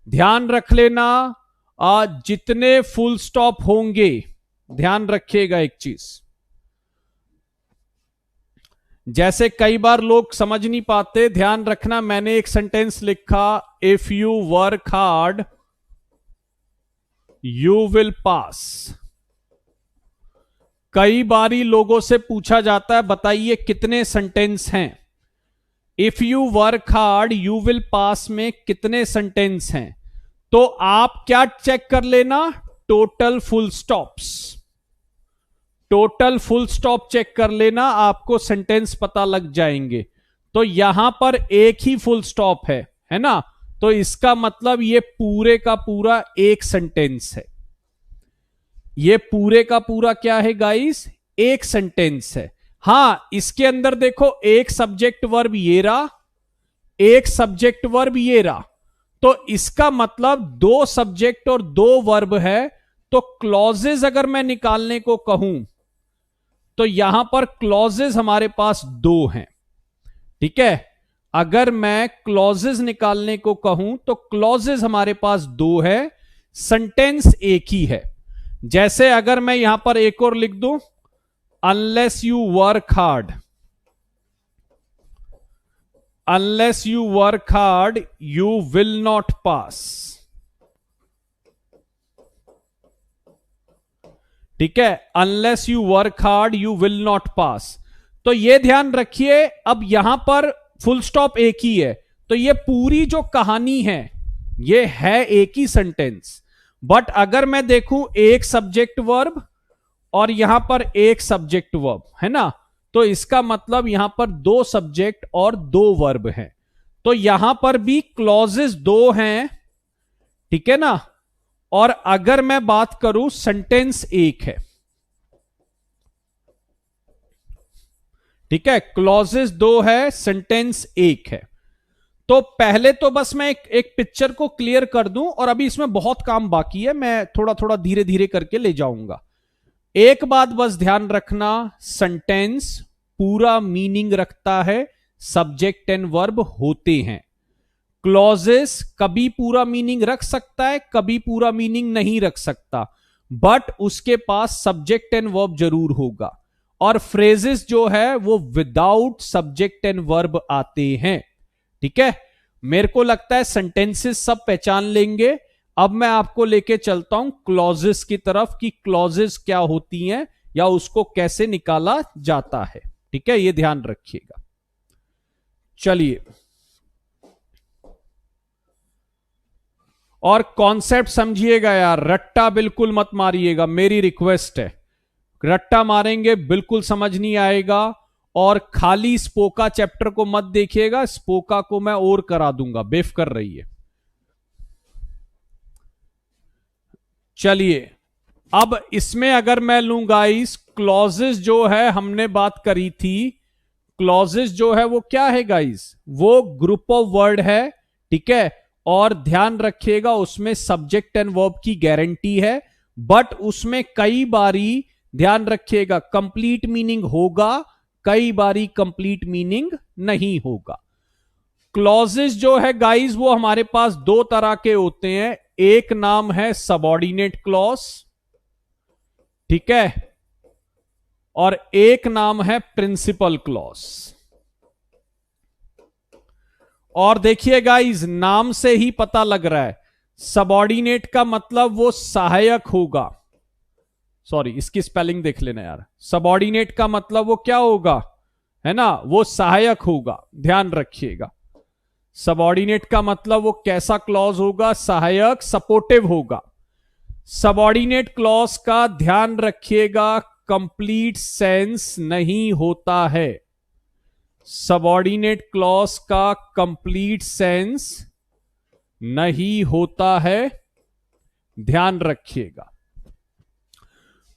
ध्यान रख लेना, जितने फुल स्टॉप होंगे, ध्यान रखिएगा एक चीज, जैसे कई बार लोग समझ नहीं पाते, ध्यान रखना। मैंने एक सेंटेंस लिखा, if you work hard you will pass. कई बारी लोगों से पूछा जाता है बताइए कितने सेंटेंस हैं। If you work hard you will pass में कितने सेंटेंस हैं? तो आप क्या चेक कर लेना? Total full stops. Total full stop cheque कर लेना, आपको सेंटेंस पता लग जाएंगे। तो यहां पर एक ही फुल स्टॉप है ना, तो इसका मतलब ये पूरे का पूरा एक सेंटेंस है। ये पूरे का पूरा क्या है गाइस? एक सेंटेंस है। हां, इसके अंदर देखो एक सब्जेक्ट वर्ब ये रहा, एक सब्जेक्ट वर्ब ये रहा, तो इसका मतलब दो सब्जेक्ट और दो वर्ब है। तो क्लॉजेज अगर मैं निकालने को कहूं तो यहां पर क्लॉजेज हमारे पास दो हैं। ठीक है, अगर मैं क्लॉजेज निकालने को कहूं तो क्लॉजेज हमारे पास दो है, सेंटेंस एक ही है। जैसे अगर मैं यहां पर एक और लिख दूं, unless you work hard, unless you work hard you will not pass. ठीक है, unless you work hard you will not pass. तो यह ध्यान रखिए, अब यहां पर फुल स्टॉप एक ही है, तो यह पूरी जो कहानी है यह है एक ही सेंटेंस। बट अगर मैं देखूं एक सब्जेक्ट वर्ब और यहां पर एक सब्जेक्ट वर्ब, है ना, तो इसका मतलब यहां पर दो सब्जेक्ट और दो वर्ब हैं। तो यहां पर भी क्लॉजेस दो हैं, ठीक है ना। और अगर मैं बात करूं सेंटेंस एक है, ठीक है, क्लॉजेस दो है, सेंटेंस एक है। तो पहले तो बस मैं एक पिक्चर को क्लियर कर दूं, और अभी इसमें बहुत काम बाकी है, मैं थोड़ा थोड़ा धीरे धीरे करके ले जाऊंगा। एक बात बस ध्यान रखना, सेंटेंस पूरा मीनिंग रखता है, सब्जेक्ट एंड वर्ब होते हैं। क्लॉजेस कभी पूरा मीनिंग रख सकता है, कभी पूरा मीनिंग नहीं रख सकता, बट उसके पास सब्जेक्ट एंड वर्ब जरूर होगा। और फ्रेजेस जो है वो विदाउट सब्जेक्ट एंड वर्ब आते हैं। ठीक है, मेरे को लगता है सेंटेंसेस सब पहचान लेंगे। अब मैं आपको लेके चलता हूं क्लॉजेस की तरफ, कि क्लॉजेस क्या होती हैं या उसको कैसे निकाला जाता है। ठीक है, ये ध्यान रखिएगा। चलिए, और कॉन्सेप्ट समझिएगा यार, रट्टा बिल्कुल मत मारिएगा, मेरी रिक्वेस्ट है। रट्टा मारेंगे बिल्कुल समझ नहीं आएगा। और खाली स्पोका चैप्टर को मत देखिएगा, स्पोका को मैं और करा दूंगा, बेफिक्र रहिए। चलिए, अब इसमें अगर मैं लूं गाइस, क्लॉजेस जो है हमने बात करी थी, क्लॉजेस जो है वो क्या है गाइस, वो ग्रुप ऑफ वर्ड है। ठीक है, और ध्यान रखिएगा उसमें सब्जेक्ट एंड वर्ब की गारंटी है, बट उसमें कई बारी ध्यान रखिएगा कंप्लीट मीनिंग होगा, कई बारी कंप्लीट मीनिंग नहीं होगा। क्लॉजेस जो है गाइस वो हमारे पास दो तरह के होते हैं, एक नाम है सबऑर्डिनेट क्लॉज, ठीक है, और एक नाम है प्रिंसिपल क्लॉज। और देखिए गाइस, नाम से ही पता लग रहा है, सबऑर्डिनेट का मतलब वो सहायक होगा। सॉरी, इसकी स्पेलिंग देख लेना यार। सबऑर्डिनेट का मतलब वो क्या होगा, है ना, वो सहायक होगा, ध्यान रखिएगा। सबऑर्डिनेट का मतलब वो कैसा क्लॉज होगा, सहायक, सपोर्टिव होगा। सबऑर्डिनेट क्लॉज का ध्यान रखिएगा कंप्लीट सेंस नहीं होता है। सबऑर्डिनेट क्लॉज का कंप्लीट सेंस नहीं होता है, ध्यान रखिएगा।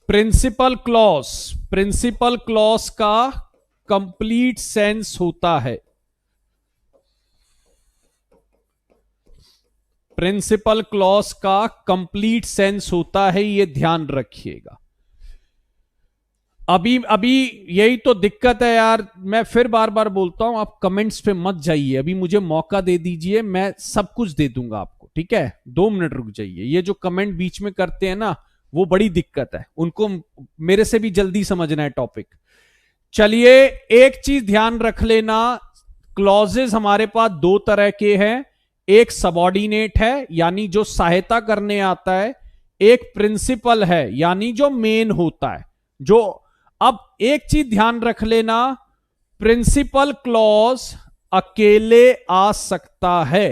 प्रिंसिपल क्लॉज, प्रिंसिपल क्लॉज का कंप्लीट सेंस होता है। प्रिंसिपल क्लॉज का कंप्लीट सेंस होता है, ये ध्यान रखिएगा। अभी अभी यही तो दिक्कत है यार, मैं फिर बार बार बोलता हूं, आप कमेंट्स पे मत जाइए, अभी मुझे मौका दे दीजिए, मैं सब कुछ दे दूंगा आपको। ठीक है, 2 मिनट रुक जाइए। ये जो कमेंट बीच में करते हैं ना, वो बड़ी दिक्कत है, उनको मेरे से भी जल्दी समझना है टॉपिक। चलिए, एक चीज ध्यान रख लेना, क्लॉजेस हमारे पास दो तरह के हैं, एक सबऑर्डिनेट है यानी जो सहायता करने आता है, एक प्रिंसिपल है यानी जो मेन होता है। जो अब एक चीज ध्यान रख लेना, प्रिंसिपल क्लॉज अकेले आ सकता है,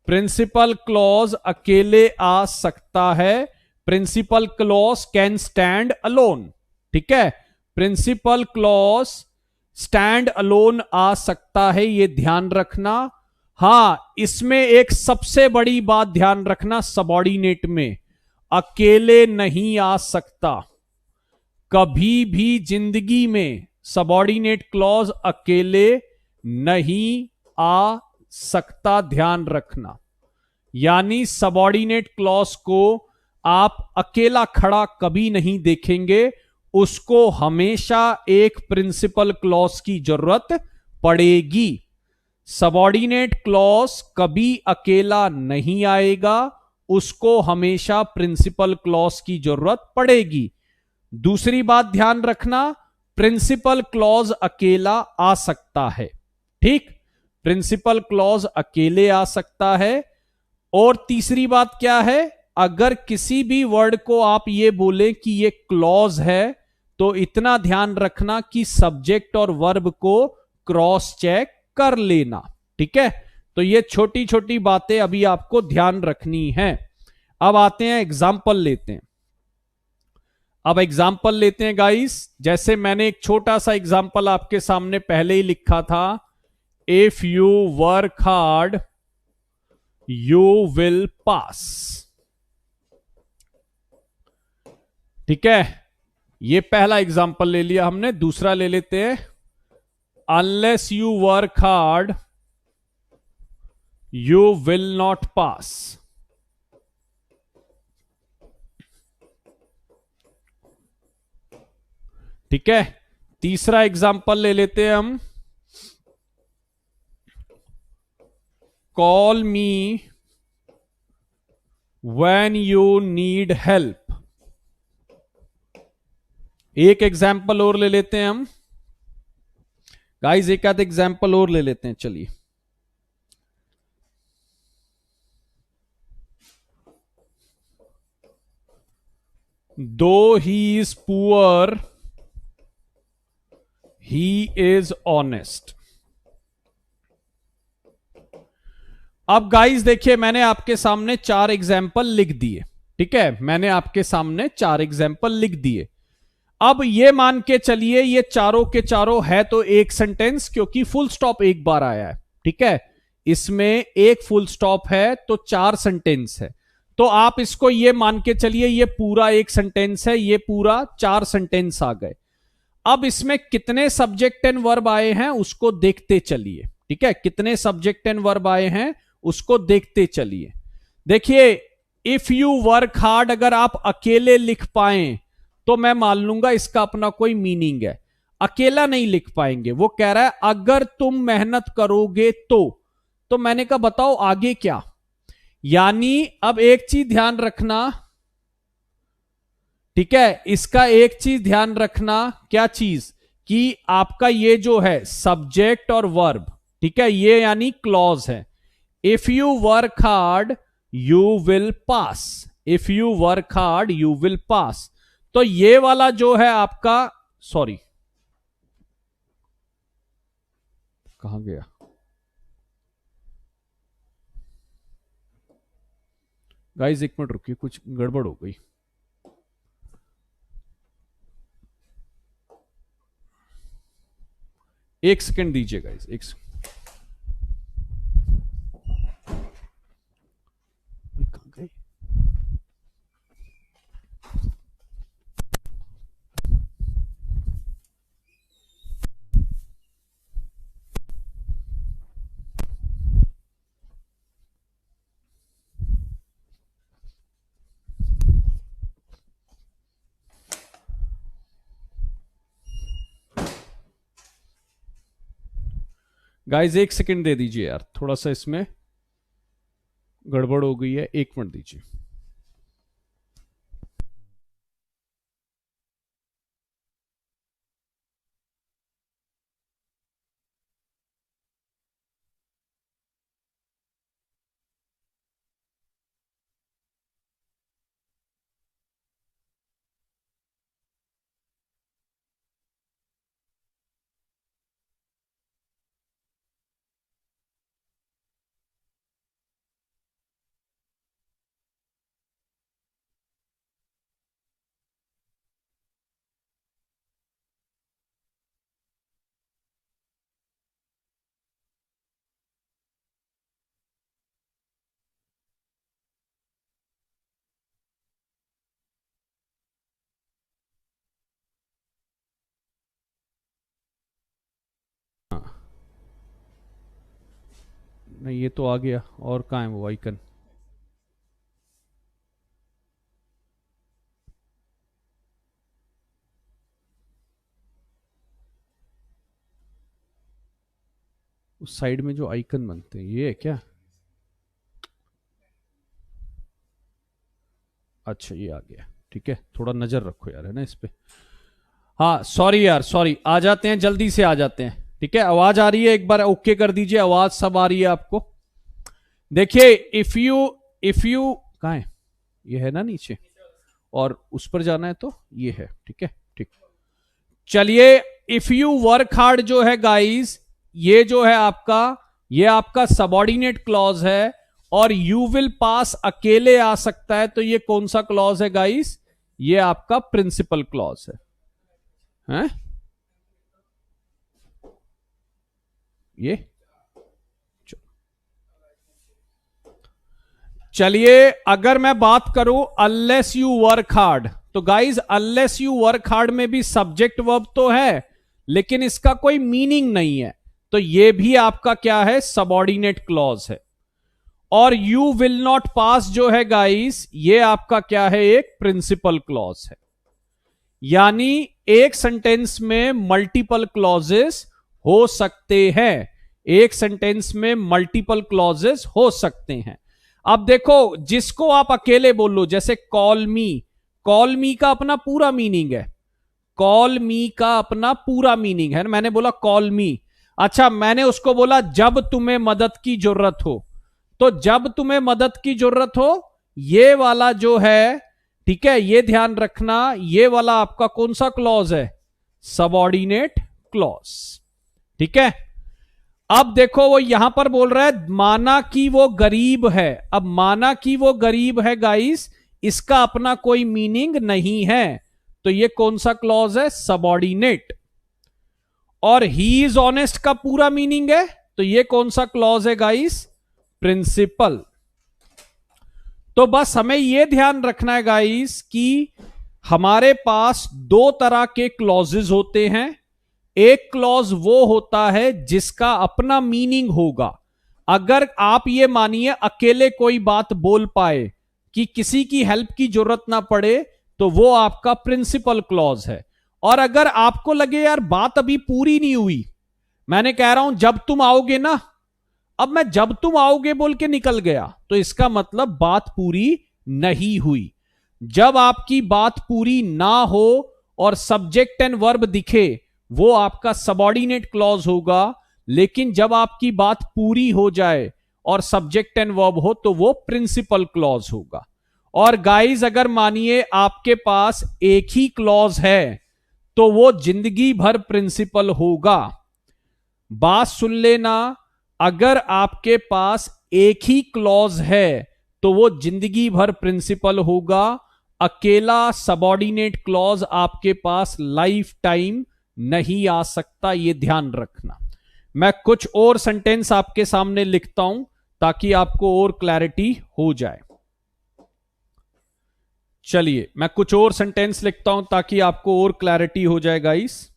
प्रिंसिपल क्लॉज अकेले आ सकता है, principal clause can stand alone. ठीक है, प्रिंसिपल क्लॉज स्टैंड अलोन आ सकता है, ये ध्यान रखना। हां, इसमें एक सबसे बड़ी बात ध्यान रखना, सबऑर्डिनेट में अकेले नहीं आ सकता, कभी भी जिंदगी में सबऑर्डिनेट क्लॉज अकेले नहीं आ सकता, ध्यान रखना। यानी सबऑर्डिनेट क्लॉज को आप अकेला खड़ा कभी नहीं देखेंगे, उसको हमेशा एक प्रिंसिपल क्लॉज की जरूरत पड़ेगी। सबऑर्डिनेट क्लॉज कभी अकेला नहीं आएगा, उसको हमेशा प्रिंसिपल क्लॉज की जरूरत पड़ेगी। दूसरी बात ध्यान रखना, प्रिंसिपल क्लॉज अकेला आ सकता है। ठीक, प्रिंसिपल क्लॉज अकेले आ सकता है। और तीसरी बात क्या है, अगर किसी भी वर्ड को आप ये बोले कि ये क्लॉज है, तो इतना ध्यान रखना कि सब्जेक्ट और वर्ब को क्रॉस चेक कर लेना। ठीक है, तो ये छोटी छोटी बातें अभी आपको ध्यान रखनी है। अब आते हैं एग्जाम्पल लेते हैं। अब एग्जाम्पल लेते हैं गाइस, जैसे मैंने एक छोटा सा एग्जाम्पल आपके सामने पहले ही लिखा था, if you work hard you will pass. ठीक है, ये पहला एग्जाम्पल ले लिया हमने। दूसरा ले लेते हैं, unless you work hard you will not pass. ठीक है, तीसरा एग्जाम्पल ले लेते हैं हम। Call me when you need help. एक एग्जाम्पल और ले लेते हैं हम गाइस, एक आध एग्जाम्पल और ले लेते हैं, चलिए। दो he is poor he is honest. अब गाइस देखिए, मैंने आपके सामने 4 एग्जाम्पल लिख दिए। ठीक है, मैंने आपके सामने 4 एग्जाम्पल लिख दिए। अब ये मान के चलिए ये चारों के चारों है तो एक सेंटेंस, क्योंकि फुल स्टॉप एक बार आया है। ठीक है, इसमें एक फुल स्टॉप है तो 4 सेंटेंस है। तो आप इसको ये मान के चलिए ये पूरा एक सेंटेंस है, ये पूरा 4 सेंटेंस आ गए। अब इसमें कितने सब्जेक्ट एंड वर्ब आए हैं उसको देखते चलिए। ठीक है, कितने सब्जेक्ट एंड वर्ब आए हैं उसको देखते चलिए। देखिए, इफ यू वर्क हार्ड अगर आप अकेले लिख पाए तो मैं मान लूंगा इसका अपना कोई मीनिंग है। अकेला नहीं लिख पाएंगे, वो कह रहा है अगर तुम मेहनत करोगे तो मैंने कहा बताओ आगे क्या। यानी अब एक चीज ध्यान रखना, ठीक है, इसका एक चीज ध्यान रखना, क्या चीज, कि आपका ये जो है सब्जेक्ट और वर्ब, ठीक है, ये यानी क्लॉज है। If you work hard you will pass, if you work hard you will pass. तो ये वाला जो है आपका, सॉरी कहां गया, गाइस एक मिनट रुकिए, कुछ गड़बड़ हो गई। एक सेकंड दीजिए गाइस, एक सेकंड। कहां गए? गाइस एक सेकंड दे दीजिए यार, थोड़ा सा इसमें गड़बड़ हो गई है, 1 मिनट दीजिए। नहीं ये तो आ गया, और कहाँ है वो आइकन? उस साइड में जो आइकन बनते हैं ये है क्या? अच्छा ये आ गया, ठीक है, थोड़ा नजर रखो यार, है ना इस पे। हाँ सॉरी यार, सॉरी, आ जाते हैं, जल्दी से आ जाते हैं। ठीक है, आवाज आ रही है, एक बार ओके कर दीजिए, आवाज सब आ रही है आपको। देखिए, इफ यू कहाँ है, ये है ना नीचे, और उस पर जाना है तो ये है। ठीक है, ठीक, चलिए। इफ यू वर्क हार्ड जो है गाइस, ये जो है आपका, ये आपका सबऑर्डिनेट क्लॉज है, और यू विल पास अकेले आ सकता है, तो ये कौन सा क्लॉज है गाइस? ये आपका प्रिंसिपल क्लॉज है, हैं? ये चलिए, अगर मैं बात करूं अनलेस यू वर्क हार्ड, तो guys unless you work hard में भी सब्जेक्ट वर्ब तो है, लेकिन इसका कोई मीनिंग नहीं है, तो ये भी आपका क्या है? सबऑर्डिनेट क्लॉज है। और यू विल नॉट पास जो है गाइस, ये आपका क्या है, एक प्रिंसिपल क्लॉज है। यानी एक सेंटेंस में मल्टीपल क्लॉजेस हो सकते हैं, एक सेंटेंस में मल्टीपल क्लॉजेस हो सकते हैं। अब देखो, जिसको आप अकेले बोलो, जैसे कॉल मी, कॉल मी का अपना पूरा मीनिंग है, कॉल मी का अपना पूरा मीनिंग है। मैंने बोला कॉल मी, अच्छा मैंने उसको बोला जब तुम्हें मदद की जरूरत हो, तो जब तुम्हें मदद की जरूरत हो, ये वाला जो है, ठीक है, ये ध्यान रखना, ये वाला आपका कौन सा क्लॉज है, सबऑर्डिनेट क्लॉज, ठीक है। अब देखो वो यहां पर बोल रहा है माना कि वो गरीब है। अब माना कि वो गरीब है गाइस, इसका अपना कोई मीनिंग नहीं है, तो ये कौन सा क्लॉज है, सबऑर्डिनेट। और ही इज ऑनेस्ट का पूरा मीनिंग है, तो ये कौन सा क्लॉज है गाइस, प्रिंसिपल। तो बस हमें यह ध्यान रखना है गाइस कि हमारे पास दो तरह के क्लॉजेस होते हैं। एक क्लॉज वो होता है जिसका अपना मीनिंग होगा, अगर आप ये मानिए अकेले कोई बात बोल पाए कि किसी की हेल्प की जरूरत ना पड़े, तो वो आपका प्रिंसिपल क्लॉज है। और अगर आपको लगे यार बात अभी पूरी नहीं हुई, मैंने कह रहा हूं जब तुम आओगे ना, अब मैं जब तुम आओगे बोल के निकल गया, तो इसका मतलब बात पूरी नहीं हुई। जब आपकी बात पूरी ना हो और सब्जेक्ट एंड वर्ब दिखे, वो आपका सबऑर्डिनेट क्लॉज होगा। लेकिन जब आपकी बात पूरी हो जाए और सब्जेक्ट एंड वर्ब हो, तो वो प्रिंसिपल क्लॉज होगा। और गाइज अगर मानिए आपके पास एक ही क्लॉज है, तो वो जिंदगी भर प्रिंसिपल होगा। बात सुन लेना, अगर आपके पास एक ही क्लॉज है तो वो जिंदगी भर प्रिंसिपल होगा। अकेला सबऑर्डिनेट क्लॉज आपके पास लाइफ टाइम नहीं आ सकता, ये ध्यान रखना। मैं कुछ और सेंटेंस आपके सामने लिखता हूं ताकि आपको और क्लैरिटी हो जाए। चलिए मैं कुछ और सेंटेंस लिखता हूं ताकि आपको और क्लैरिटी हो जाए गाइस।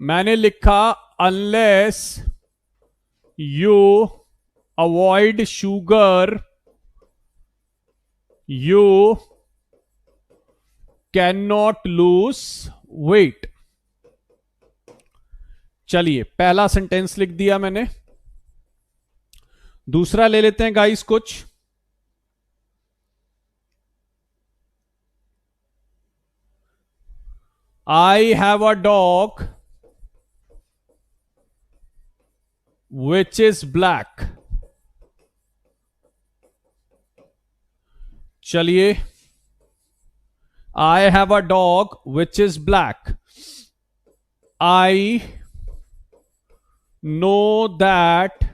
मैंने लिखा unless you avoid sugar you can not lose weight. चलिए पहला सेंटेंस लिख दिया मैंने, दूसरा ले लेते हैं गाइस कुछ। I have a dog which is black। चलिए, I have a dog which is black। I know that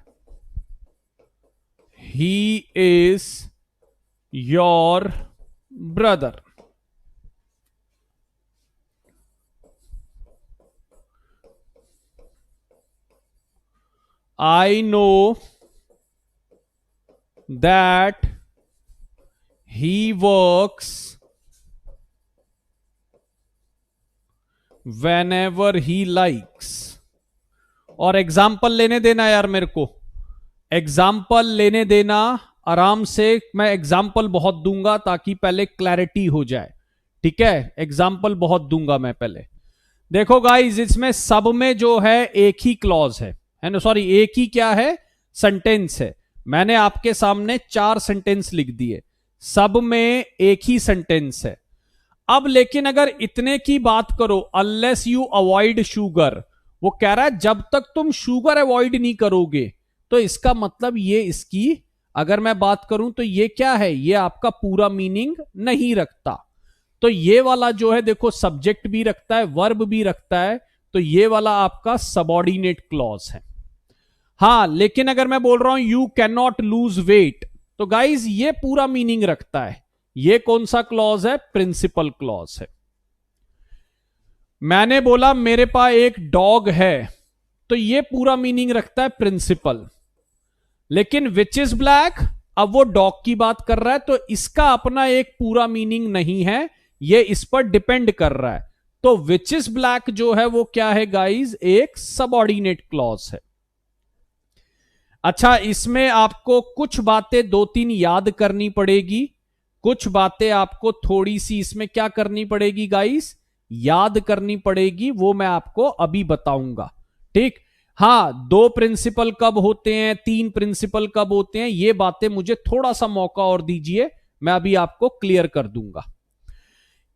he is your brother। I know that he works whenever he likes। और एग्जाम्पल लेने देना यार, मेरे को example लेने देना आराम से। मैं एग्जाम्पल बहुत दूंगा ताकि पहले क्लैरिटी हो जाए, ठीक है। एग्जाम्पल बहुत दूंगा मैं पहले। देखो गाइस, इसमें सब में जो है एक ही क्लॉज है ना, सॉरी एक ही क्या है, सेंटेंस है। मैंने आपके सामने 4 सेंटेंस लिख दिए, सब में एक ही सेंटेंस है। अब लेकिन अगर इतने की बात करो, अनलेस यू अवॉइड शुगर, वो कह रहा है जब तक तुम शुगर अवॉइड नहीं करोगे, तो इसका मतलब ये, इसकी अगर मैं बात करूं तो ये क्या है, ये आपका पूरा मीनिंग नहीं रखता। तो ये वाला जो है देखो, सब्जेक्ट भी रखता है, वर्ब भी रखता है, तो ये वाला आपका सबऑर्डिनेट क्लॉज है। हां, लेकिन अगर मैं बोल रहा हूं you can not lose weight, तो गाइज ये पूरा मीनिंग रखता है। ये कौन सा क्लॉज है, प्रिंसिपल क्लॉज है। मैंने बोला मेरे पास एक डॉग है, तो ये पूरा मीनिंग रखता है प्रिंसिपल। लेकिन विच इज ब्लैक, अब वो डॉग की बात कर रहा है, तो इसका अपना एक पूरा मीनिंग नहीं है, ये इस पर डिपेंड कर रहा है। तो विच इज ब्लैक जो है वो क्या है गाइज, एक सबऑर्डिनेट क्लॉज है। अच्छा, इसमें आपको कुछ बातें दो तीन याद करनी पड़ेगी, कुछ बातें आपको थोड़ी सी इसमें क्या करनी पड़ेगी गाइस, याद करनी पड़ेगी, वो मैं आपको अभी बताऊंगा। ठीक, हाँ, दो प्रिंसिपल कब होते हैं, तीन प्रिंसिपल कब होते हैं, ये बातें मुझे थोड़ा सा मौका और दीजिए, मैं अभी आपको क्लियर कर दूंगा।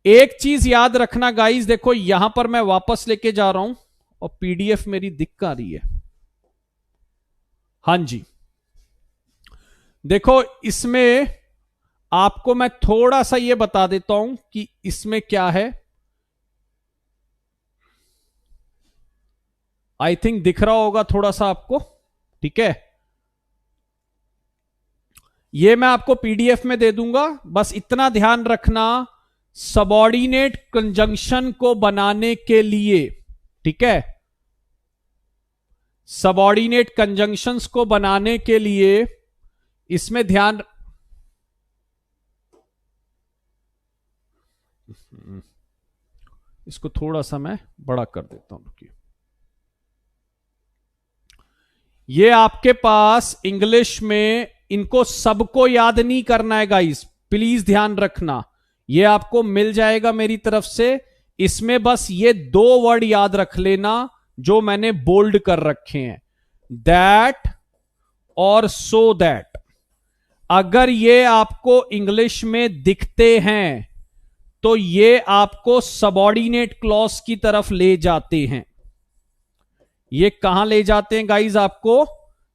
एक चीज याद रखना गाइस, देखो यहां पर मैं वापस लेके जा रहा हूं और पीडीएफ मेरी दिख आ रही है। हां जी, देखो इसमें आपको मैं थोड़ा सा ये बता देता हूं कि इसमें क्या है। आई थिंक दिख रहा होगा थोड़ा सा आपको, ठीक है। ये मैं आपको पीडीएफ में दे दूंगा, बस इतना ध्यान रखना, सबऑर्डिनेट कंजंक्शन को बनाने के लिए, ठीक है, सबऑर्डिनेट कंजंक्शंस को बनाने के लिए इसमें ध्यान, इसको थोड़ा सा मैं बड़ा कर देता हूं, रुकिए। ये आपके पास इंग्लिश में, इनको सबको याद नहीं करना है गाइस, प्लीज ध्यान रखना, ये आपको मिल जाएगा मेरी तरफ से। इसमें बस ये दो वर्ड याद रख लेना जो मैंने बोल्ड कर रखे हैं, दैट और सो दैट। अगर ये आपको इंग्लिश में दिखते हैं तो ये आपको सबऑर्डिनेट क्लॉज की तरफ ले जाते हैं। ये कहां ले जाते हैं गाइज, आपको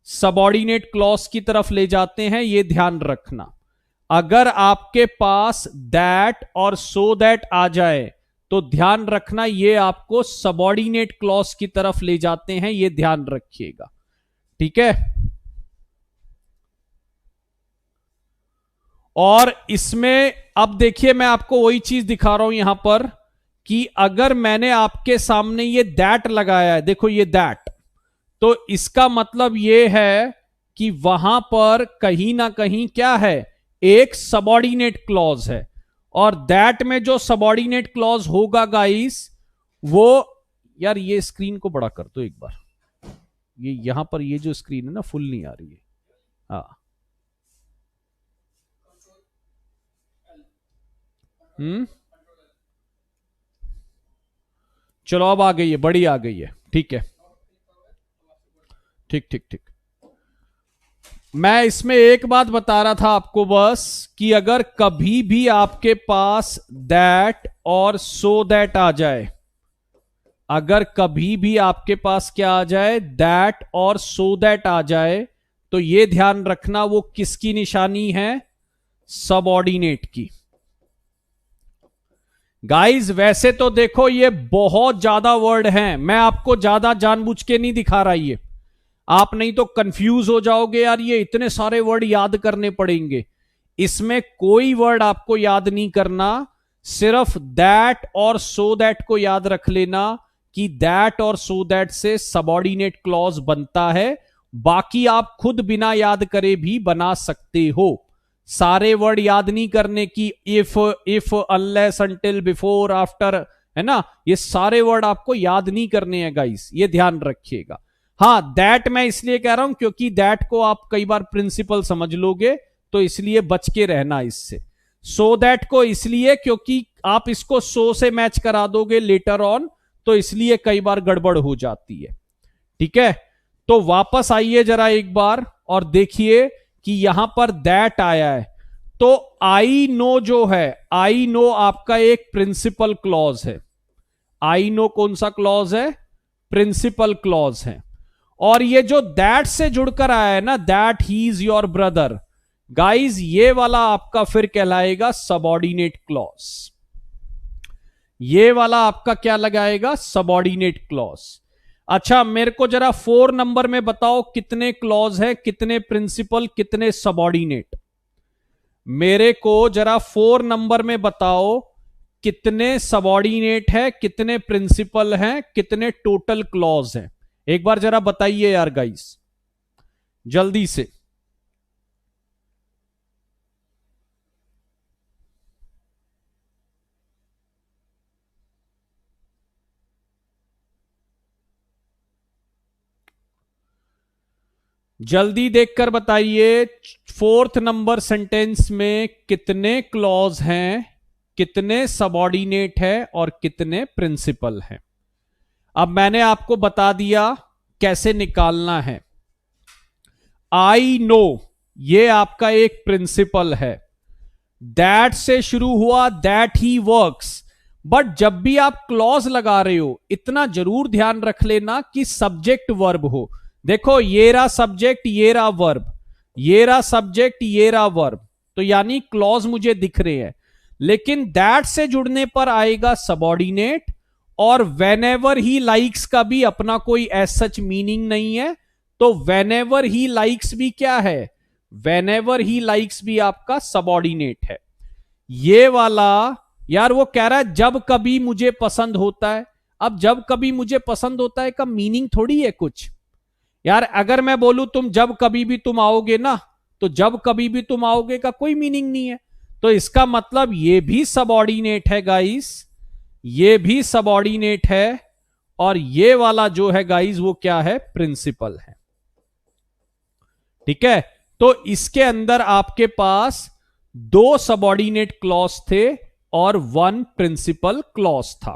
सबऑर्डिनेट क्लॉज की तरफ ले जाते हैं, ये ध्यान रखना। अगर आपके पास दैट और सो दैट आ जाए तो ध्यान रखना ये आपको सबऑर्डिनेट क्लॉज की तरफ ले जाते हैं, ये ध्यान रखिएगा, ठीक है। और इसमें अब देखिए मैं आपको वही चीज दिखा रहा हूं यहां पर कि अगर मैंने आपके सामने ये दैट लगाया है, देखो ये दैट, तो इसका मतलब ये है कि वहां पर कहीं ना कहीं क्या है, एक सबऑर्डिनेट क्लॉज है। और दैट में जो सबऑर्डिनेट क्लॉज होगा गाइस, वो, यार ये स्क्रीन को बड़ा कर दो एक बार, ये यहां पर ये जो स्क्रीन है ना फुल नहीं आ रही है। हाँ, हम्म, चलो अब आ गई है, बड़ी आ गई है, ठीक है, ठीक ठीक ठीक। मैं इसमें एक बात बता रहा था आपको बस, कि अगर कभी भी आपके पास दैट और सो दैट आ जाए, अगर कभी भी आपके पास क्या आ जाए, दैट और सो दैट आ जाए, तो यह ध्यान रखना वो किसकी निशानी है, सबऑर्डिनेट की। गाइस वैसे तो देखो ये बहुत ज्यादा वर्ड हैं, मैं आपको ज्यादा जानबूझ के नहीं दिखा रहा, ये आप नहीं तो कंफ्यूज हो जाओगे, यार ये इतने सारे वर्ड याद करने पड़ेंगे। इसमें कोई वर्ड आपको याद नहीं करना, सिर्फ दैट और सो दैट को याद रख लेना कि दैट और सो दैट से सबऑर्डिनेट क्लॉज बनता है। बाकी आप खुद बिना याद करे भी बना सकते हो, सारे वर्ड याद नहीं करने की, if unless until before after, है ना, ये सारे वर्ड आपको याद नहीं करने हैं गाइस, ये ध्यान रखिएगा। हाँ, दैट मैं इसलिए कह रहा हूं क्योंकि दैट को आप कई बार प्रिंसिपल समझ लोगे, तो इसलिए बच के रहना इससे। सो दैट को इसलिए क्योंकि आप इसको सो से मैच करा दोगे लेटर ऑन, तो इसलिए कई बार गड़बड़ हो जाती है, ठीक है। तो वापस आइए जरा एक बार और देखिए कि यहां पर दैट आया है, तो आई नो जो है, आई नो आपका एक प्रिंसिपल क्लॉज है। आई नो कौन सा क्लॉज है, प्रिंसिपल क्लॉज है। और ये जो दैट से जुड़कर आया है ना, that he is your brother, guys ये वाला आपका फिर कहलाएगा सबऑर्डिनेट क्लॉज। ये वाला आपका क्या लगाएगा, सबऑर्डिनेट क्लॉज। अच्छा मेरे को जरा 4 नंबर में बताओ कितने क्लॉज है, कितने प्रिंसिपल, कितने सबऑर्डिनेट। मेरे को जरा 4 नंबर में बताओ कितने सबऑर्डिनेट है, कितने प्रिंसिपल हैं, कितने टोटल क्लॉज हैं। एक बार जरा बताइए यार गाइस, जल्दी से। जल्दी देखकर बताइए, फोर्थ नंबर सेंटेंस में कितने क्लॉज हैं, कितने सबऑर्डिनेट है और कितने प्रिंसिपल हैं। अब मैंने आपको बता दिया कैसे निकालना है। आई नो, ये आपका एक प्रिंसिपल है। दैट से शुरू हुआ, दैट ही वर्क्स। बट जब भी आप क्लॉज लगा रहे हो, इतना जरूर ध्यान रख लेना कि सब्जेक्ट वर्ब हो। देखो, ये रहा सब्जेक्ट, ये रहा वर्ब, ये रहा सब्जेक्ट, ये रहा वर्ब, तो यानी क्लॉज मुझे दिख रहे हैं। लेकिन दैट से जुड़ने पर आएगा सबऑर्डिनेट, और वेनेवर ही लाइक्स का भी अपना कोई एज सच मीनिंग नहीं है। तो वेनेवर ही लाइक्स भी क्या है, वेनेवर ही लाइक्स भी आपका सबऑर्डिनेट है। ये वाला यार वो कह रहा है जब कभी मुझे पसंद होता है। अब जब कभी मुझे पसंद होता है का मीनिंग थोड़ी है कुछ। यार अगर मैं बोलूं तुम जब कभी भी तुम आओगे ना, तो जब कभी भी तुम आओगे का कोई मीनिंग नहीं है। तो इसका मतलब ये भी सबऑर्डिनेट है गाइस, ये भी सबऑर्डिनेट है, और ये वाला जो है गाइस वो क्या है, प्रिंसिपल है। ठीक है, तो इसके अंदर आपके पास दो सबऑर्डिनेट क्लॉज थे और वन प्रिंसिपल क्लॉज था।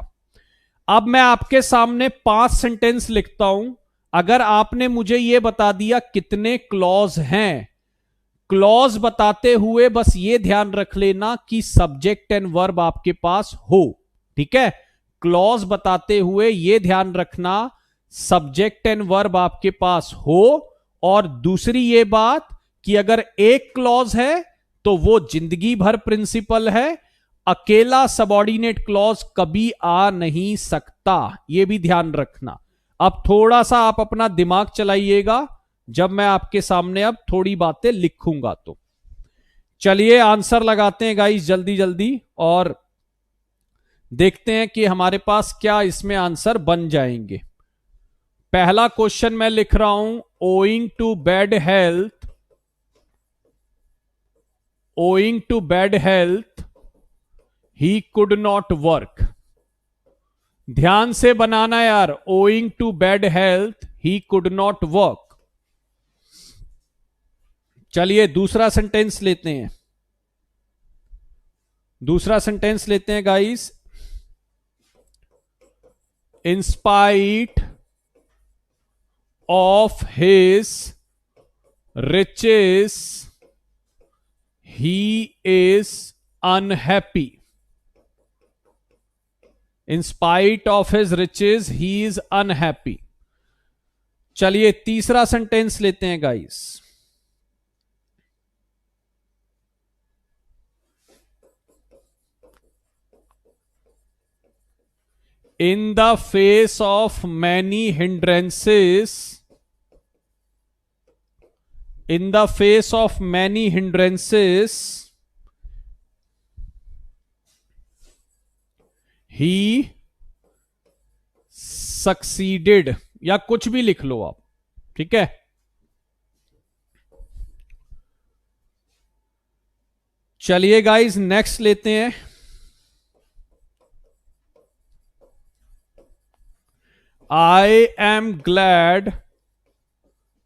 अब मैं आपके सामने 5 सेंटेंस लिखता हूं। अगर आपने मुझे यह बता दिया कितने क्लॉज हैं, क्लॉज बताते हुए बस ये ध्यान रख लेना कि सब्जेक्ट एंड वर्ब आपके पास हो। ठीक है, क्लॉज बताते हुए ये ध्यान रखना सब्जेक्ट एंड वर्ब आपके पास हो। और दूसरी ये बात कि अगर एक क्लॉज है तो वो जिंदगी भर प्रिंसिपल है, अकेला सबऑर्डिनेट क्लॉज कभी आ नहीं सकता, ये भी ध्यान रखना। अब थोड़ा सा आप अपना दिमाग चलाइएगा जब मैं आपके सामने अब थोड़ी बातें लिखूंगा। तो चलिए आंसर लगाते हैं गाइस जल्दी जल्दी, और देखते हैं कि हमारे पास क्या इसमें आंसर बन जाएंगे। पहला क्वेश्चन मैं लिख रहा हूं, owing to bad health, owing to bad health he could not work. ध्यान से बनाना यार, owing to bad health he could not work. चलिए दूसरा सेंटेंस लेते हैं, दूसरा सेंटेंस लेते हैं guys. In spite of his riches he is unhappy. In spite of his riches he is unhappy. चलिए तीसरा सेंटेंस लेते हैं guys. In the face of many hindrances, in the face of many hindrances, he succeeded, या कुछ भी लिख लो आप, ठीक है। चलिए गाइस नेक्स्ट लेते हैं। I am glad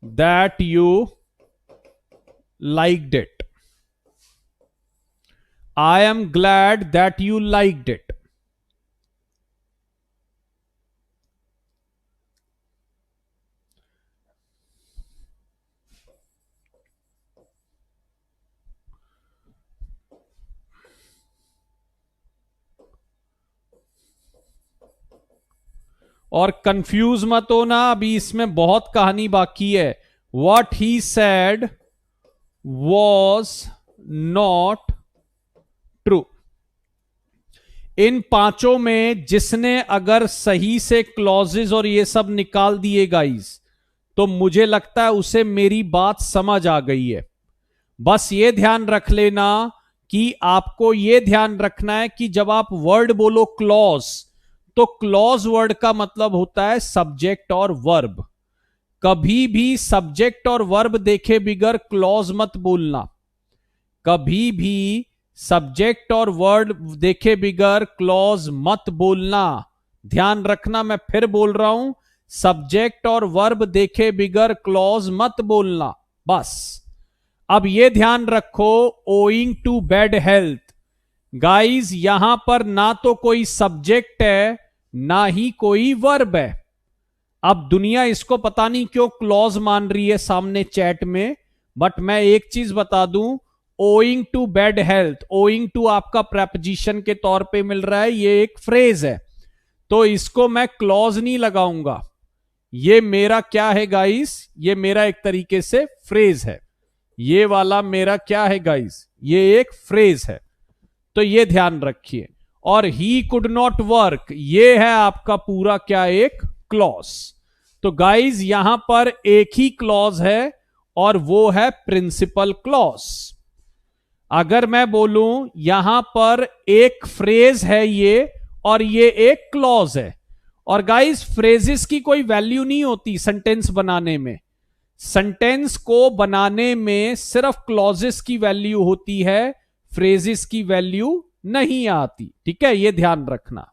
that you liked it. I am glad that you liked it. और कंफ्यूज मत होना, अभी इसमें बहुत कहानी बाकी है। What he said was not true. इन पांचों में जिसने अगर सही से क्लॉजेज और ये सब निकाल दिए गाइस, तो मुझे लगता है उसे मेरी बात समझ आ गई है। बस ये ध्यान रख लेना कि आपको ये ध्यान रखना है कि जब आप वर्ड बोलो क्लॉज, तो क्लॉज वर्ड का मतलब होता है सब्जेक्ट और वर्ब। कभी भी सब्जेक्ट और वर्ब देखे बिगर क्लॉज मत बोलना, कभी भी सब्जेक्ट और वर्ड देखे बिगर क्लॉज मत बोलना। ध्यान रखना, मैं फिर बोल रहा हूं, सब्जेक्ट और वर्ब देखे बिगर क्लॉज मत बोलना, बस। अब ये ध्यान रखो, owing to bad health, guys यहां पर ना तो कोई सब्जेक्ट है ना ही कोई वर्ब है। अब दुनिया इसको पता नहीं क्यों क्लॉज मान रही है सामने चैट में, बट मैं एक चीज बता दूं, owing to bad health, owing to आपका प्रेपोजिशन के तौर पे मिल रहा है, ये एक फ्रेज है, तो इसको मैं क्लॉज नहीं लगाऊंगा। ये मेरा क्या है गाइस, ये मेरा एक तरीके से फ्रेज है, ये वाला मेरा क्या है गाइस, ये एक फ्रेज है, तो ये ध्यान रखिए। और ही कुड नॉट वर्क, ये है आपका पूरा क्या, एक क्लॉज। तो गाइज यहां पर एक ही क्लॉज है और वो है प्रिंसिपल क्लॉज। अगर मैं बोलूं यहां पर एक फ्रेज है ये और ये एक क्लॉज है, और गाइज फ्रेजेस की कोई वैल्यू नहीं होती सेंटेंस बनाने में, सेंटेंस को बनाने में सिर्फ क्लॉजेस की वैल्यू होती है, फ्रेजेस की वैल्यू नहीं आती, ठीक है, ये ध्यान रखना।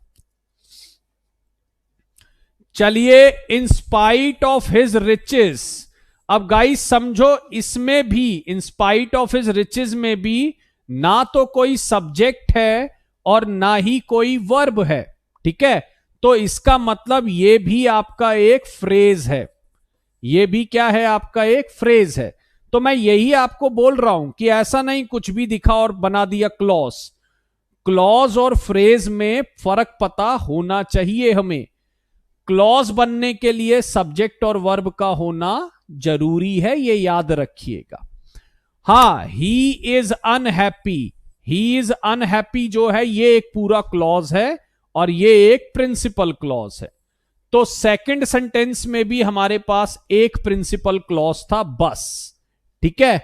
चलिए, in spite of his riches, अब गाइस समझो इसमें भी in spite of his riches में भी ना तो कोई सब्जेक्ट है और ना ही कोई वर्ब है, ठीक है, तो इसका मतलब ये भी आपका एक फ्रेज है, ये भी क्या है, आपका एक फ्रेज है। तो मैं यही आपको बोल रहा हूं कि ऐसा नहीं कुछ भी दिखा और बना दिया क्लॉज, क्लॉज और फ्रेज में फर्क पता होना चाहिए हमें। क्लॉज बनने के लिए सब्जेक्ट और वर्ब का होना जरूरी है, ये याद रखिएगा। हां, ही is unhappy, he is unhappy जो है ये एक पूरा क्लॉज है और ये एक प्रिंसिपल क्लॉज है। तो सेकंड सेंटेंस में भी हमारे पास एक प्रिंसिपल क्लॉज था, बस, ठीक है।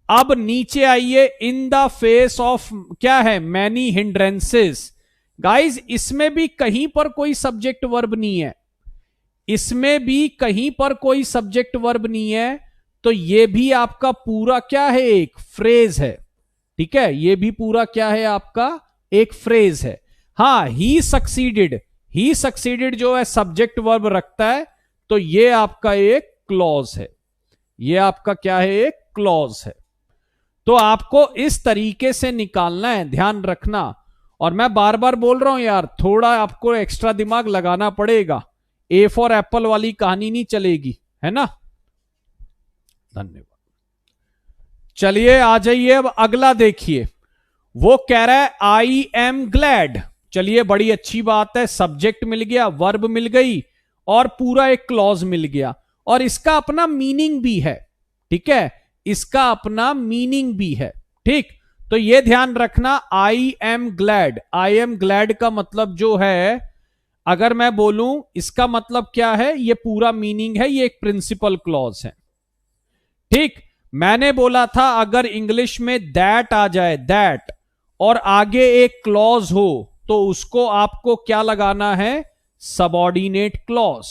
अब नीचे आइए, इन द फेस ऑफ क्या है, मैनी हिंड्रेंसेस, गाइज इसमें भी कहीं पर कोई सब्जेक्ट वर्ब नहीं है, इसमें भी कहीं पर कोई सब्जेक्ट वर्ब नहीं है, तो ये भी आपका पूरा क्या है, एक फ्रेज है, ठीक है, ये भी पूरा क्या है, आपका एक फ्रेज है। हां, ही सक्सीडेड, ही सक्सीडेड जो है सब्जेक्ट वर्ब रखता है, तो ये आपका एक क्लॉज है, ये आपका क्या है, एक क्लॉज है। तो आपको इस तरीके से निकालना है, ध्यान रखना। और मैं बार बार बोल रहा हूं यार, थोड़ा आपको एक्स्ट्रा दिमाग लगाना पड़ेगा, ए फॉर एप्पल वाली कहानी नहीं चलेगी, है ना। धन्यवाद। चलिए आ जाइए, अब अगला देखिए, वो कह रहा है आई एम ग्लैड, चलिए बड़ी अच्छी बात है, सब्जेक्ट मिल गया, वर्ब मिल गई और पूरा एक क्लॉज मिल गया, और इसका अपना मीनिंग भी है, ठीक है, इसका अपना मीनिंग भी है, ठीक। तो ये ध्यान रखना, I am glad, I am glad का मतलब जो है, अगर मैं बोलूं इसका मतलब क्या है, ये पूरा मीनिंग है, ये एक प्रिंसिपल क्लॉज है, ठीक। मैंने बोला था अगर इंग्लिश में दैट आ जाए, दैट, और आगे एक क्लॉज हो, तो उसको आपको क्या लगाना है, सबऑर्डिनेट क्लॉज,